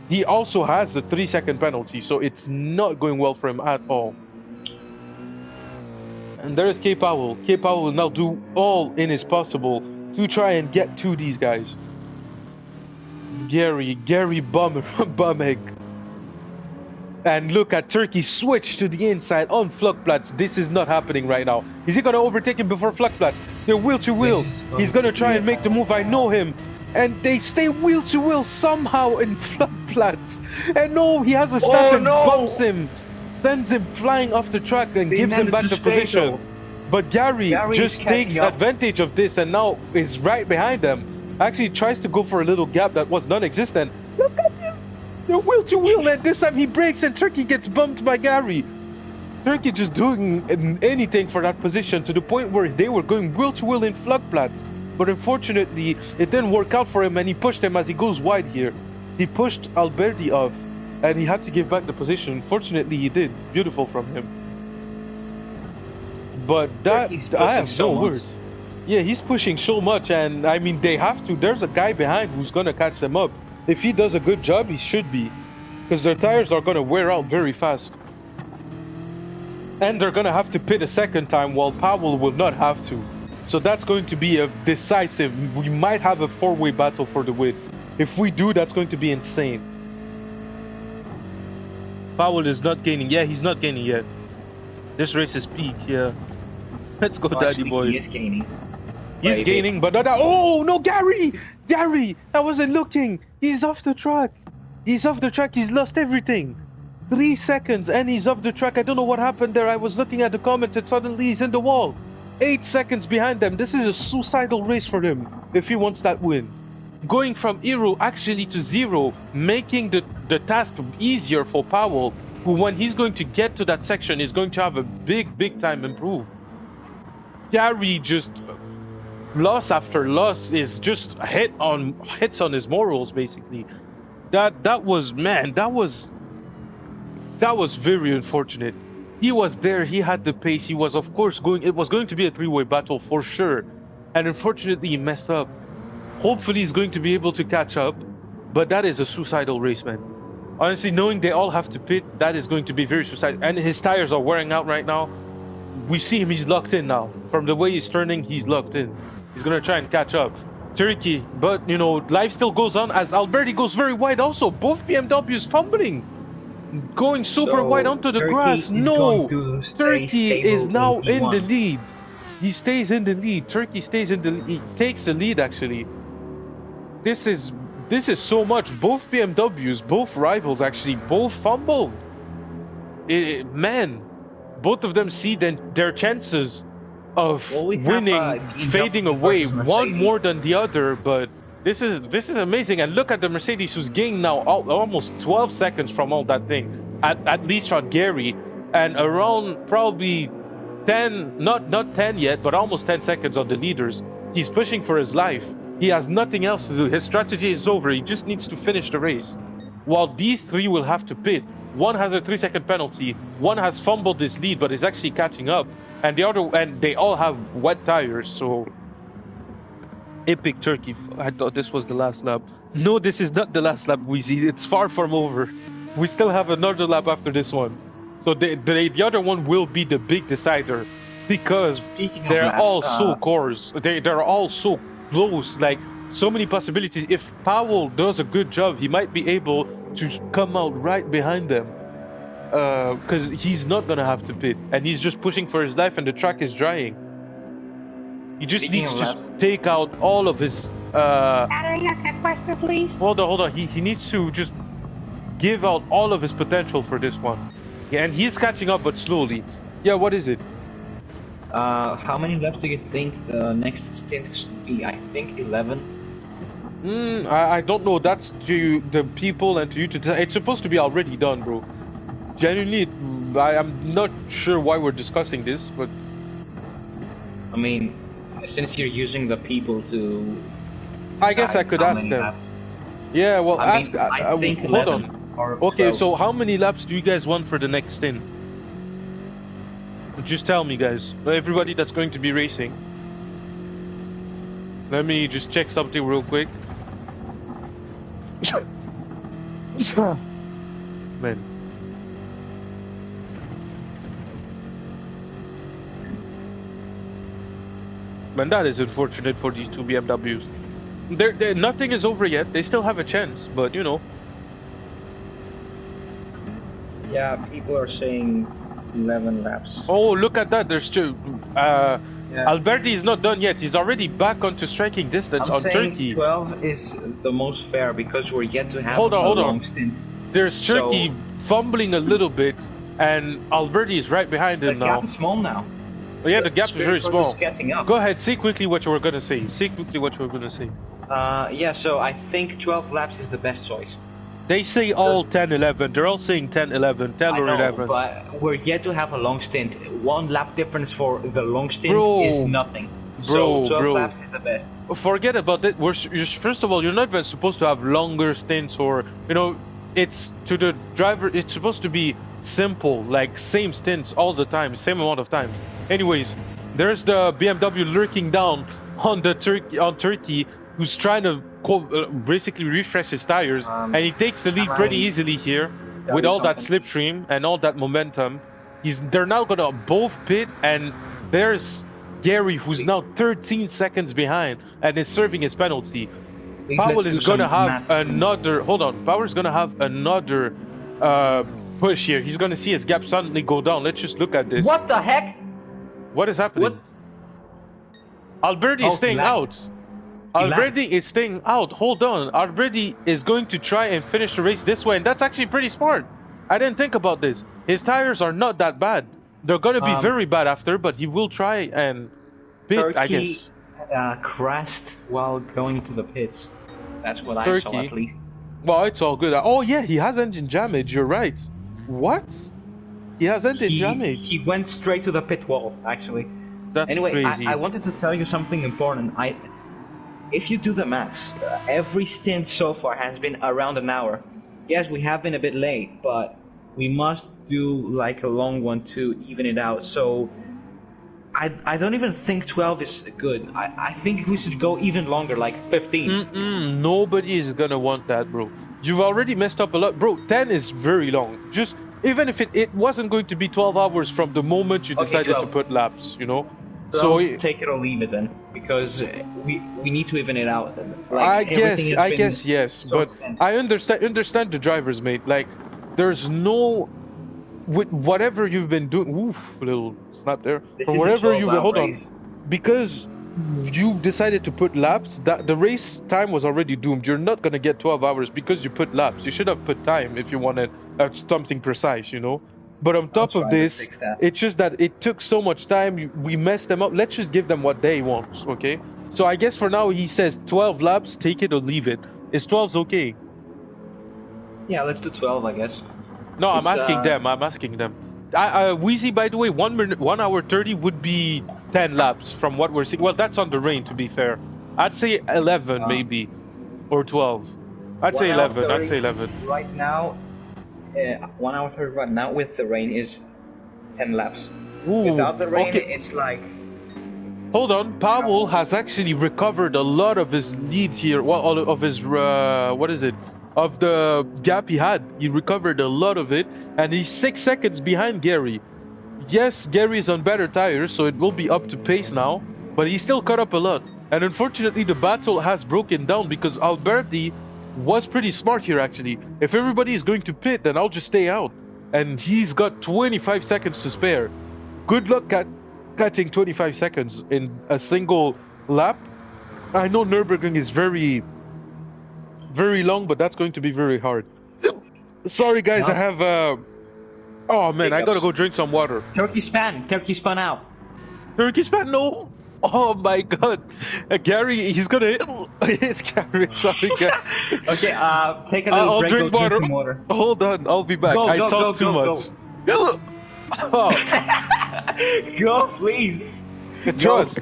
he also has a 3-second penalty, so it's not going well for him at all. And there's K Powell. K Powell will now do all in his possible to try and get to these guys. Gary Bumegg. And look at Turkey switch to the inside on Flugplatz. This is not happening right now. Is he going to overtake him before Flugplatz? They're wheel to wheel. He's going to try and make the move. I know him. And they stay wheel to wheel somehow in Flugplatz. And no, he has a step and bumps him. Sends him flying off the track and gives him back the position. But Gary just takes advantage of this and now is right behind them. Actually tries to go for a little gap that was non-existent. Look at him. They're wheel to wheel, and this time he breaks and Turkey gets bumped by Gary. Turkey just doing anything for that position to the point where they were going wheel to wheel in Flugplatz. But unfortunately, it didn't work out for him and he pushed him as he goes wide here. He pushed Alberti off and he had to give back the position. Fortunately, he did. Beautiful from him. But that, I have no words. Yeah, he's pushing so much, and I mean, they have to. There's a guy behind who's going to catch them up. If he does a good job, he should be. Because their tires are going to wear out very fast. And they're going to have to pit a second time, while Powell will not have to. So that's going to be a decisive. We might have a 4-way battle for the win. If we do, that's going to be insane. Powell is not gaining. Yeah, he's not gaining yet. This race is peak, yeah. Let's go, Daddy boy. He is gaining. He's gaining, but not. Oh no, Gary! Gary! I wasn't looking. He's off the track. He's off the track. He's lost everything. 3 seconds and he's off the track. I don't know what happened there. I was looking at the comments and suddenly he's in the wall. 8 seconds behind them. This is a suicidal race for him if he wants that win. Going from hero actually to 0, making the task easier for Powell, who when he's going to get to that section is going to have a big time improve. Gary just loss after loss is just hits on his morals basically. That was very unfortunate. He was there, he had the pace, he was of course it was going to be a 3-way battle for sure, and unfortunately he messed up. Hopefully he's going to be able to catch up, but that is a suicidal race, man. Honestly, knowing they all have to pit, that is going to be very suicidal, and his tires are wearing out right now. We see him, he's locked in now. From the way he's turning, he's locked in. He's gonna try and catch up. Turkey, but you know, life still goes on as Alberti goes very wide also. Both BMWs fumbling. Going super wide onto the grass. No! Turkey is now in the lead. He stays in the lead. Turkey stays in the lead. He takes the lead actually. This is so much. Both BMWs, both rivals actually, both fumbled. Man, both of them see their chances of winning fading away, one more than the other, but this is amazing. And look at the Mercedes, who's gained now almost 12 seconds from all that thing, at least from Gary, and around probably 10, not 10 yet, but almost 10 seconds on the leaders. He's pushing for his life. He has nothing else to do. His strategy is over. He just needs to finish the race. While these three will have to pit. One has a 3-second penalty. One has fumbled his lead, but is actually catching up. And they all have wet tires, so epic Turkey. I thought this was the last lap. No, this is not the last lap, we see. It's far from over. We still have another lap after this one. So the other one will be the big decider, because they're all so close. They're all so close, like so many possibilities. If Powell does a good job, he might be able to come out right behind them. because he's not gonna have to pit, and he's just pushing for his life, and the track is drying. He just Speaking needs of to laps. take out all of his. Adding a question, please. Hold on. He needs to just give out all of his potential for this one. Yeah, and he's catching up, but slowly. Yeah, what is it? How many laps do you think the next stint should be? I think 11. I don't know. That's to the people and to you to tell. It's supposed to be already done, bro. Genuinely, I'm not sure why we're discussing this, but I mean, since you're using the people to. I guess I decide could how ask many them. laps. Yeah, well, I ask. mean, I think hold 11 on. or Okay, 12. so how many laps do you guys want for the next stint? Just tell me, guys. Everybody that's going to be racing. Let me just check something real quick. Man. Man, that is unfortunate for these two BMWs. Nothing is over yet. They still have a chance, but you know. Yeah, people are saying 11 laps. Oh, look at that. There's two. Yeah. Alberti is not done yet. He's already back onto striking distance I'm on saying Turkey. 12 is the most fair because we're yet to have Hold a on. long stint. There's Turkey So- fumbling a little bit, and Alberti is right behind The him now. gap is small now. Oh, yeah, the gap is very Spirit Road small. Catching up. Go ahead, say quickly what you were gonna say. Say quickly what you were gonna say. Yeah, so I think 12 laps is the best choice. They say all 10, 11. They're all saying 10, 11, 10 I or know, 11. but we're yet to have a long stint. 1 lap difference for the long stint Bro. is nothing. Bro, so 12 bro. laps is the best. Forget about it. First of all, you're not even supposed to have longer stints, or you know, it's to the driver. It's supposed to be simple, like same stints all the time, same amount of time. Anyways, there's the BMW lurking down on the Turkey, who's trying to basically refresh his tires, and he takes the lead can pretty I easily here tell with you all that something? slipstream and all that momentum. They're now gonna both pit, and there's Gary, who's now 13 seconds behind and is serving his penalty. Please, Powell let's is do gonna some have math. another. Hold on, Powell's gonna have another push here. He's gonna see his gap suddenly go down. Let's just look at this. What the heck? What is happening? What? Alberti is Oh, staying lag. out. Alberti is staying out. Hold on. Alberti is going to try and finish the race this way, and that's actually pretty smart. I didn't think about this. His tires are not that bad. They're gonna be very bad after, but he will try and pit, I Turkey guess. crashed while going to the pits. That's what I saw Turkey. at least. Well, it's all good. Oh yeah, he has engine damage. You're right. What? He has engine damage. He went straight to the pit wall, actually. That's Anyway, crazy. I wanted to tell you something important. If you do the maths, every stint so far has been around an hour. Yes, we have been a bit late, but we must do like a long one to even it out. So I don't even think 12 is good. I think we should go even longer, like 15. Nobody is gonna want that, bro. You've already messed up a lot, bro. 10 is very long. Just even if it wasn't going to be 12 hours from the moment you Okay, decided to 12. put laps, you know. So So take it or leave it then, because we need to even it out. I Like, everything has been guess yes, so but expensive. I understand the drivers, mate. Like, there's no with whatever you've been doing. Oof, little snap there. This From is a whatever you 12-hour hold on, race. because you decided to put laps. That the race time was already doomed. You're not gonna get 12 hours because you put laps. You should have put time if you wanted something precise, you know. But on top try of to this, fix that. it's just that it took so much time. We messed them up. Let's just give them what they want, okay? So I guess for now he says 12 laps, take it or leave it. Is 12's okay? Yeah, let's do 12, I guess. No, I'm It's, asking them. I'm asking them. Wheezy, by the way, 1 hour 30 would be 10 laps from what we're seeing. Well, that's on the rain, to be fair. I'd say 11 maybe, or 12. I'd say 1 hour 11. I'd 30 say 11. Right now, 1 hour 30 right now with the rain is 10 laps. Ooh, Without the rain, okay. it's like Hold on, Powell has actually recovered a lot of his lead here. Well, all of his what is it? Of the gap he had, he recovered a lot of it, and he's 6 seconds behind Gary. Yes, Gary is on better tires, so it will be up to pace now, but he still caught up a lot. And unfortunately, the battle has broken down because Alberti was pretty smart here. Actually, if everybody is going to pit, then I'll just stay out. and he's got 25 seconds to spare. Good luck catching 25 seconds in a single lap. I know Nürburgring is very, very long, but that's going to be very hard. Sorry, guys, No. I have. Oh man, I gotta go drink some water. Turkey spun out. Turkey span? No. Oh my God, Gary, he's gonna hit Gary. Sorry, guys. Okay, take a little I'll break. drink Go water. drink some water. Hold on, I'll be back. Go, I go, talk go, too go, much. Oh, Go, please. trust.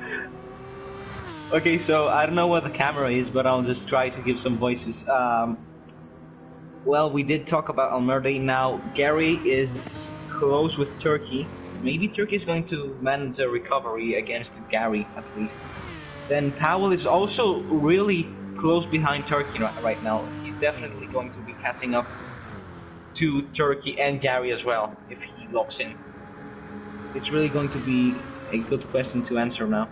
Okay, so I don't know what the camera is, but I'll just try to give some voices. Well, we did talk about Almerde. Now, Gary is close with Turkey. Maybe Turkey is going to manage a recovery against Gary, at least. Then Powell is also really close behind Turkey right now. He's definitely going to be catching up to Turkey and Gary as well, if he locks in. It's really going to be a good question to answer now.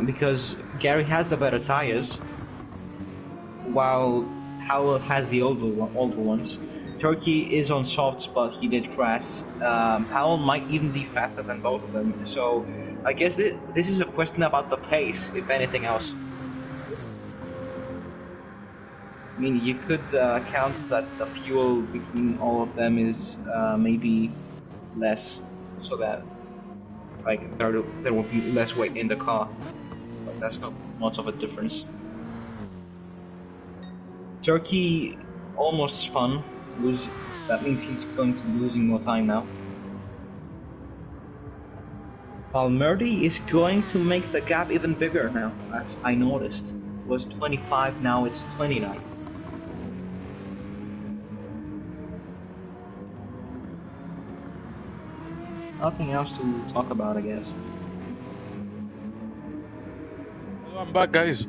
Because Gary has the better tires, while Powell has the older ones. Turkey is on softs, but he did crash. Powell might even be faster than both of them. So I guess this is a question about the pace, if anything else. I mean, you could count that the fuel between all of them is maybe less, so that like there will be less weight in the car, but that's not much of a difference. Turkey almost spun. That means he's going to be losing more time now. Almerde is going to make the gap even bigger now, as I noticed. It was 25, now it's 29. Nothing else to talk about, I guess. I'm back, guys.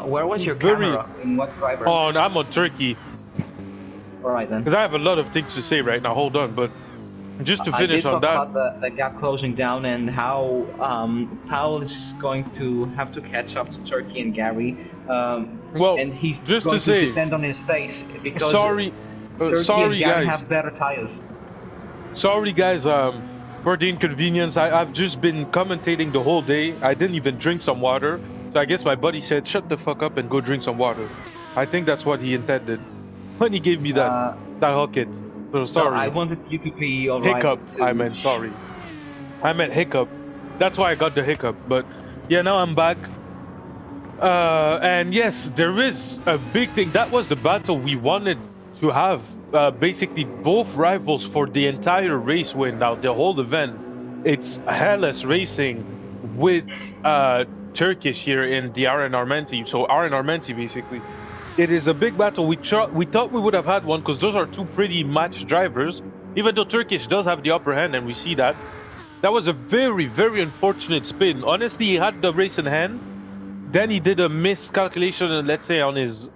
Where was your Very- camera? In what driver? Oh, I'm on Turkey Alright then. because I have a lot of things to say right now. Hold on, but just to I finish did on talk that. about the gap closing down and how Powell is going to have to catch up to Turkey and Gary. Well, and he's just going to say, depend on his pace because sorry, Turkey sorry, and Gary guys. have better tires. Sorry, guys. For the inconvenience, I've just been commentating the whole day. I didn't even drink some water. So I guess my buddy said, "Shut the fuck up and go drink some water." I think that's what he intended when he gave me that bucket. So sorry. No, I wanted you to be alright. Hiccup. I meant sorry. I meant hiccup. That's why I got the hiccup. But yeah, now I'm back. And yes, there is a big thing. That was the battle we wanted to have. Basically, both rivals for the entire race win. Now the whole event, it's Hellas Racing with Turkish here in the RN Armenti. So RN Armenti, basically. It is a big battle. We thought we would have had one because those are two pretty matched drivers. Even though Turkish does have the upper hand, and we see that. That was a very, very unfortunate spin. Honestly, he had the race in hand. Then he did a miscalculation, let's say, on his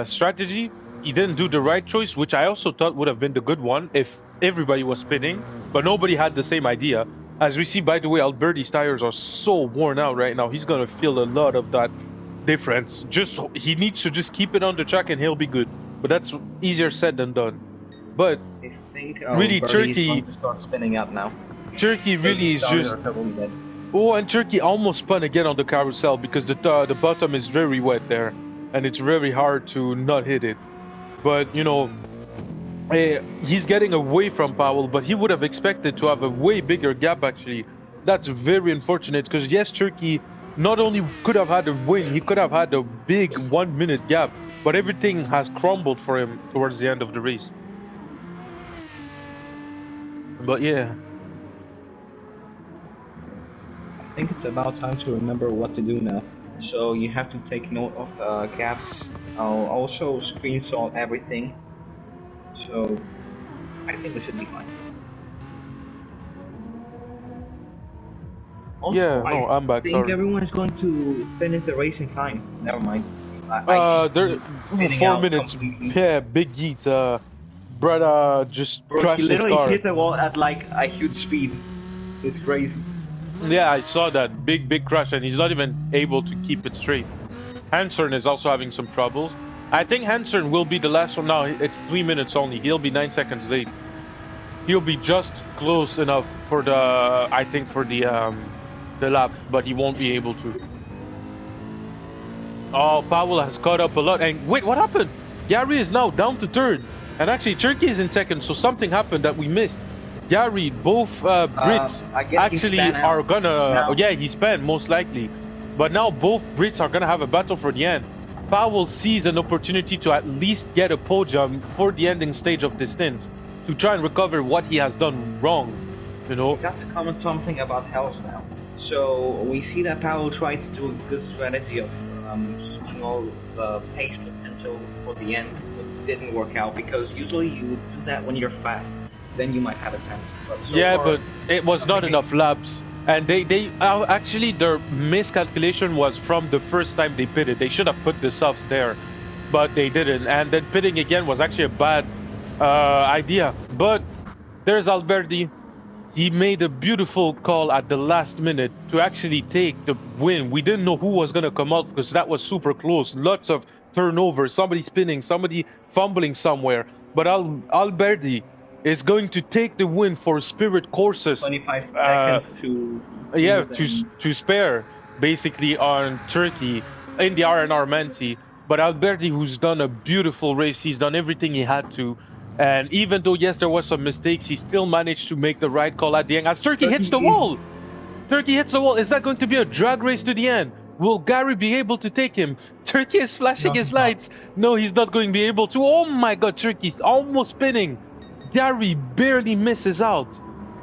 strategy. He didn't do the right choice, which I also thought would have been the good one if everybody was spinning. But nobody had the same idea. As we see, by the way, Alberti's tires are so worn out right now. He's going to feel a lot of that difference. He needs to just keep it on the track and he'll be good. But that's easier said than done. But I think really, Turkey is going to start spinning out now. Turkey really is just. Oh, and Turkey almost spun again on the carousel because the bottom is very wet there, and it's very hard to not hit it. But you know, he's getting away from Powell, but he would have expected to have a way bigger gap. Actually, that's very unfortunate because yes, Turkey not only could have had a win, he could have had a big 1 minute gap, but everything has crumbled for him towards the end of the race. But yeah. I think it's about time to remember what to do now. So you have to take note of gaps. I'll also screenshot everything. So I think we should be fine. Also, Yeah, no, I'm back. I think Sorry. everyone is going to finish the race in time. Never mind. There 4 minutes. Yeah, big yeet. Brother just Bro, crashed he his literally car. hit the wall at like a huge speed. It's crazy. Yeah, I saw that big crash, and he's not even able to keep it straight. Hanson is also having some troubles. I think Hansen will be the last one. No, it's 3 minutes only. He'll be 9 seconds late. He'll be just close enough for the, I think, for the lap, but he won't be able to. Oh, Powell has caught up a lot. And wait, what happened? Gary is now down to third. And actually, Turkey is in second, so something happened that we missed. Gary, both Brits actually are gonna... Yeah, he spent, most likely. But now both Brits are gonna have a battle for the end. Powell sees an opportunity to at least get a podium for the ending stage of this stint, to try and recover what he has done wrong, you know? We have to comment something about health now. So we see that Powell tried to do a good strategy of using all the pace potential for the end, but it didn't work out, because usually you would do that when you're fast, then you might have a chance. But so yeah, far, but it was not enough laps. And they actually, their miscalculation was from the first time they pitted. They should have put the softs there, but they didn't. And then pitting again was actually a bad idea. But there's Alberti. He made a beautiful call at the last minute to actually take the win. We didn't know who was going to come out because that was super close. Lots of turnovers, somebody spinning, somebody fumbling somewhere. But Alberti is going to take the win for Spirit Courses. 25 seconds to spare, basically, on Turkey in the R&R Menti. But Alberti, who's done a beautiful race, he's done everything he had to. And even though, yes, there was some mistakes, he still managed to make the right call at the end. As Turkey hits the wall! Turkey hits the wall. Is that going to be a drag race to the end? Will Gary be able to take him? Turkey is flashing his lights. No, he's not going to be able to. Oh my god, Turkey's almost spinning. Gary barely misses out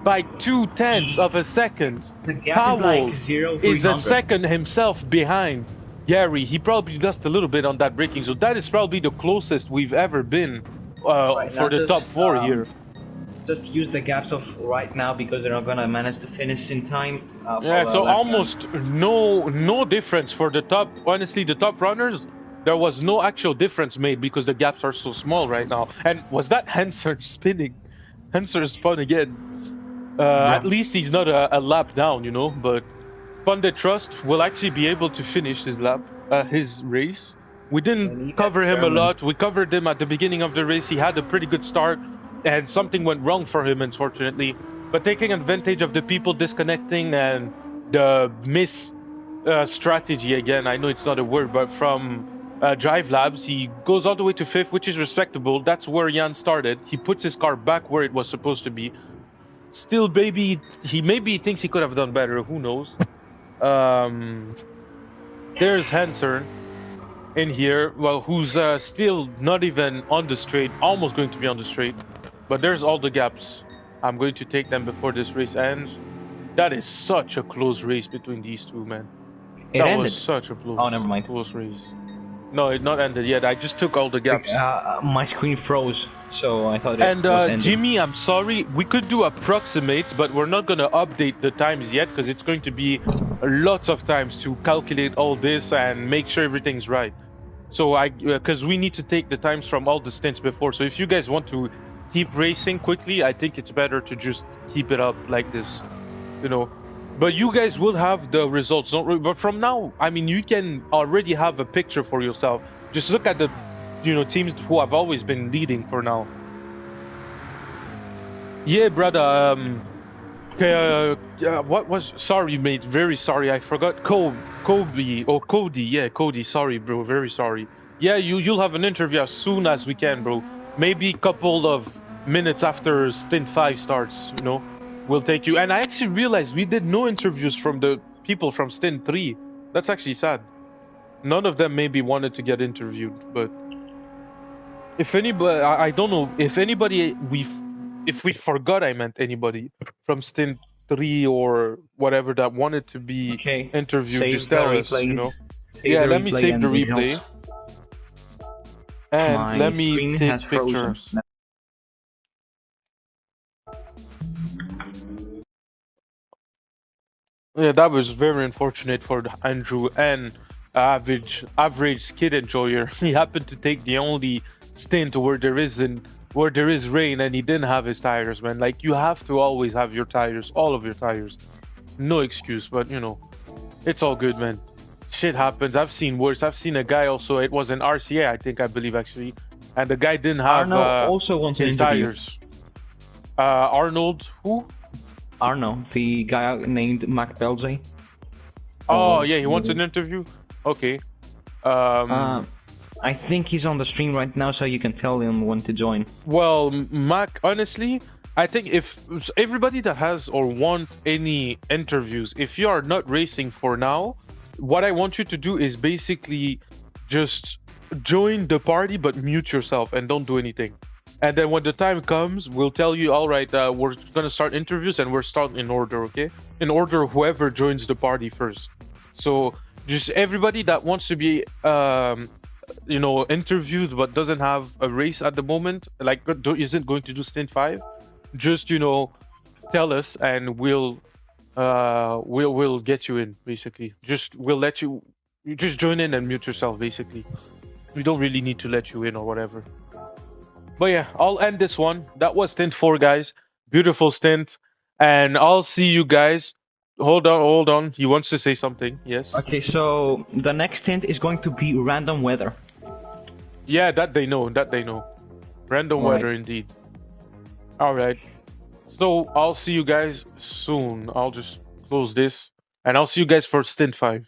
by 0.2 of a second. The gap Powell is like is a second himself behind Gary. He probably lost a little bit on that braking, so that is probably the closest we've ever been for the top four here. Just use the gaps of right now because they're not gonna manage to finish in time. Yeah, so almost no difference for the top. Honestly, the top runners, there was no actual difference made because the gaps are so small right now. And was that Henser spinning? Henser spun again. At least he's not a lap down, you know. But Funded Trust will actually be able to finish his his race. We didn't cover him a lot. We covered him at the beginning of the race. He had a pretty good start, and something went wrong for him, unfortunately. But taking advantage of the people disconnecting and the strategy again, I know it's not a word, but from Drive Labs, he goes all the way to 5th, which is respectable. That's where Jan started. He puts his car back where it was supposed to be. Still, maybe he thinks he could have done better. Who knows? There's Hanser in here, well, who's still not even on the straight, almost going to be on the straight, but there's all the gaps. I'm going to take them before this race ends. That is such a close race between these two, man. It ended. Was such a close, never mind. Close race. No, it not ended yet. I just took all the gaps. My screen froze, so I thought it was ending. Jimmy, I'm sorry. We could do approximates, but we're not going to update the times yet because it's going to be lots of times to calculate all this and make sure everything's right. So because we need to take the times from all the stints before. So if you guys want to keep racing quickly, I think it's better to just keep it up like this, you know. But you guys will have the results. Don't worry. But from now, I mean, you can already have a picture for yourself. Just look at the, teams who have always been leading for now. Yeah, brother. What was? Sorry, mate. Very sorry. I forgot. Cody. Yeah, Cody. Sorry, bro. Very sorry. Yeah, you'll have an interview as soon as we can, bro. Maybe a couple of minutes after Stint 5 starts. We'll take you. And I actually realized we did no interviews from the people from Stint 3. That's actually sad. None of them maybe wanted to get interviewed, but if anybody, I don't know if anybody if we forgot, I meant anybody from Stint 3 or whatever that wanted to be interviewed, save just tell us, Yeah, let me save the replay. And let me take pictures. Yeah, that was very unfortunate for Andrew and average skid enjoyer. He happened to take the only stint where there is rain, and he didn't have his tires, man. Like, you have to always have your tires, all of your tires. No excuse, but it's all good, man. shit happens. I've seen worse. I've seen a guy also. It was an RCA, I believe actually, and the guy didn't have Arno also wants an his interview. tires. Arnold, who? Arno, the guy named Mac Belze. Oh yeah, he wants an interview. Okay. I think he's on the stream right now, so you can tell him when to join. Well, Mac, honestly, I think if everybody that has or want any interviews, if you are not racing for now, what I want you to do is basically just join the party but mute yourself and don't do anything. And then when the time comes, we'll tell you, all right, we're going to start interviews and we're starting in order, okay? In order, whoever joins the party first. So just everybody that wants to be, interviewed but doesn't have a race at the moment, like isn't going to do Stint 5, just, tell us and we'll get you in, basically. We'll let you just join in and mute yourself, basically. We don't really need to let you in or whatever. But yeah, I'll end this one. That was Stint 4, guys. Beautiful stint. And I'll see you guys. Hold on. He wants to say something. Yes. Okay, so the next stint is going to be random weather. Yeah, that they know. Random weather, indeed. All right. So I'll see you guys soon. I'll just close this. And I'll see you guys for Stint 5.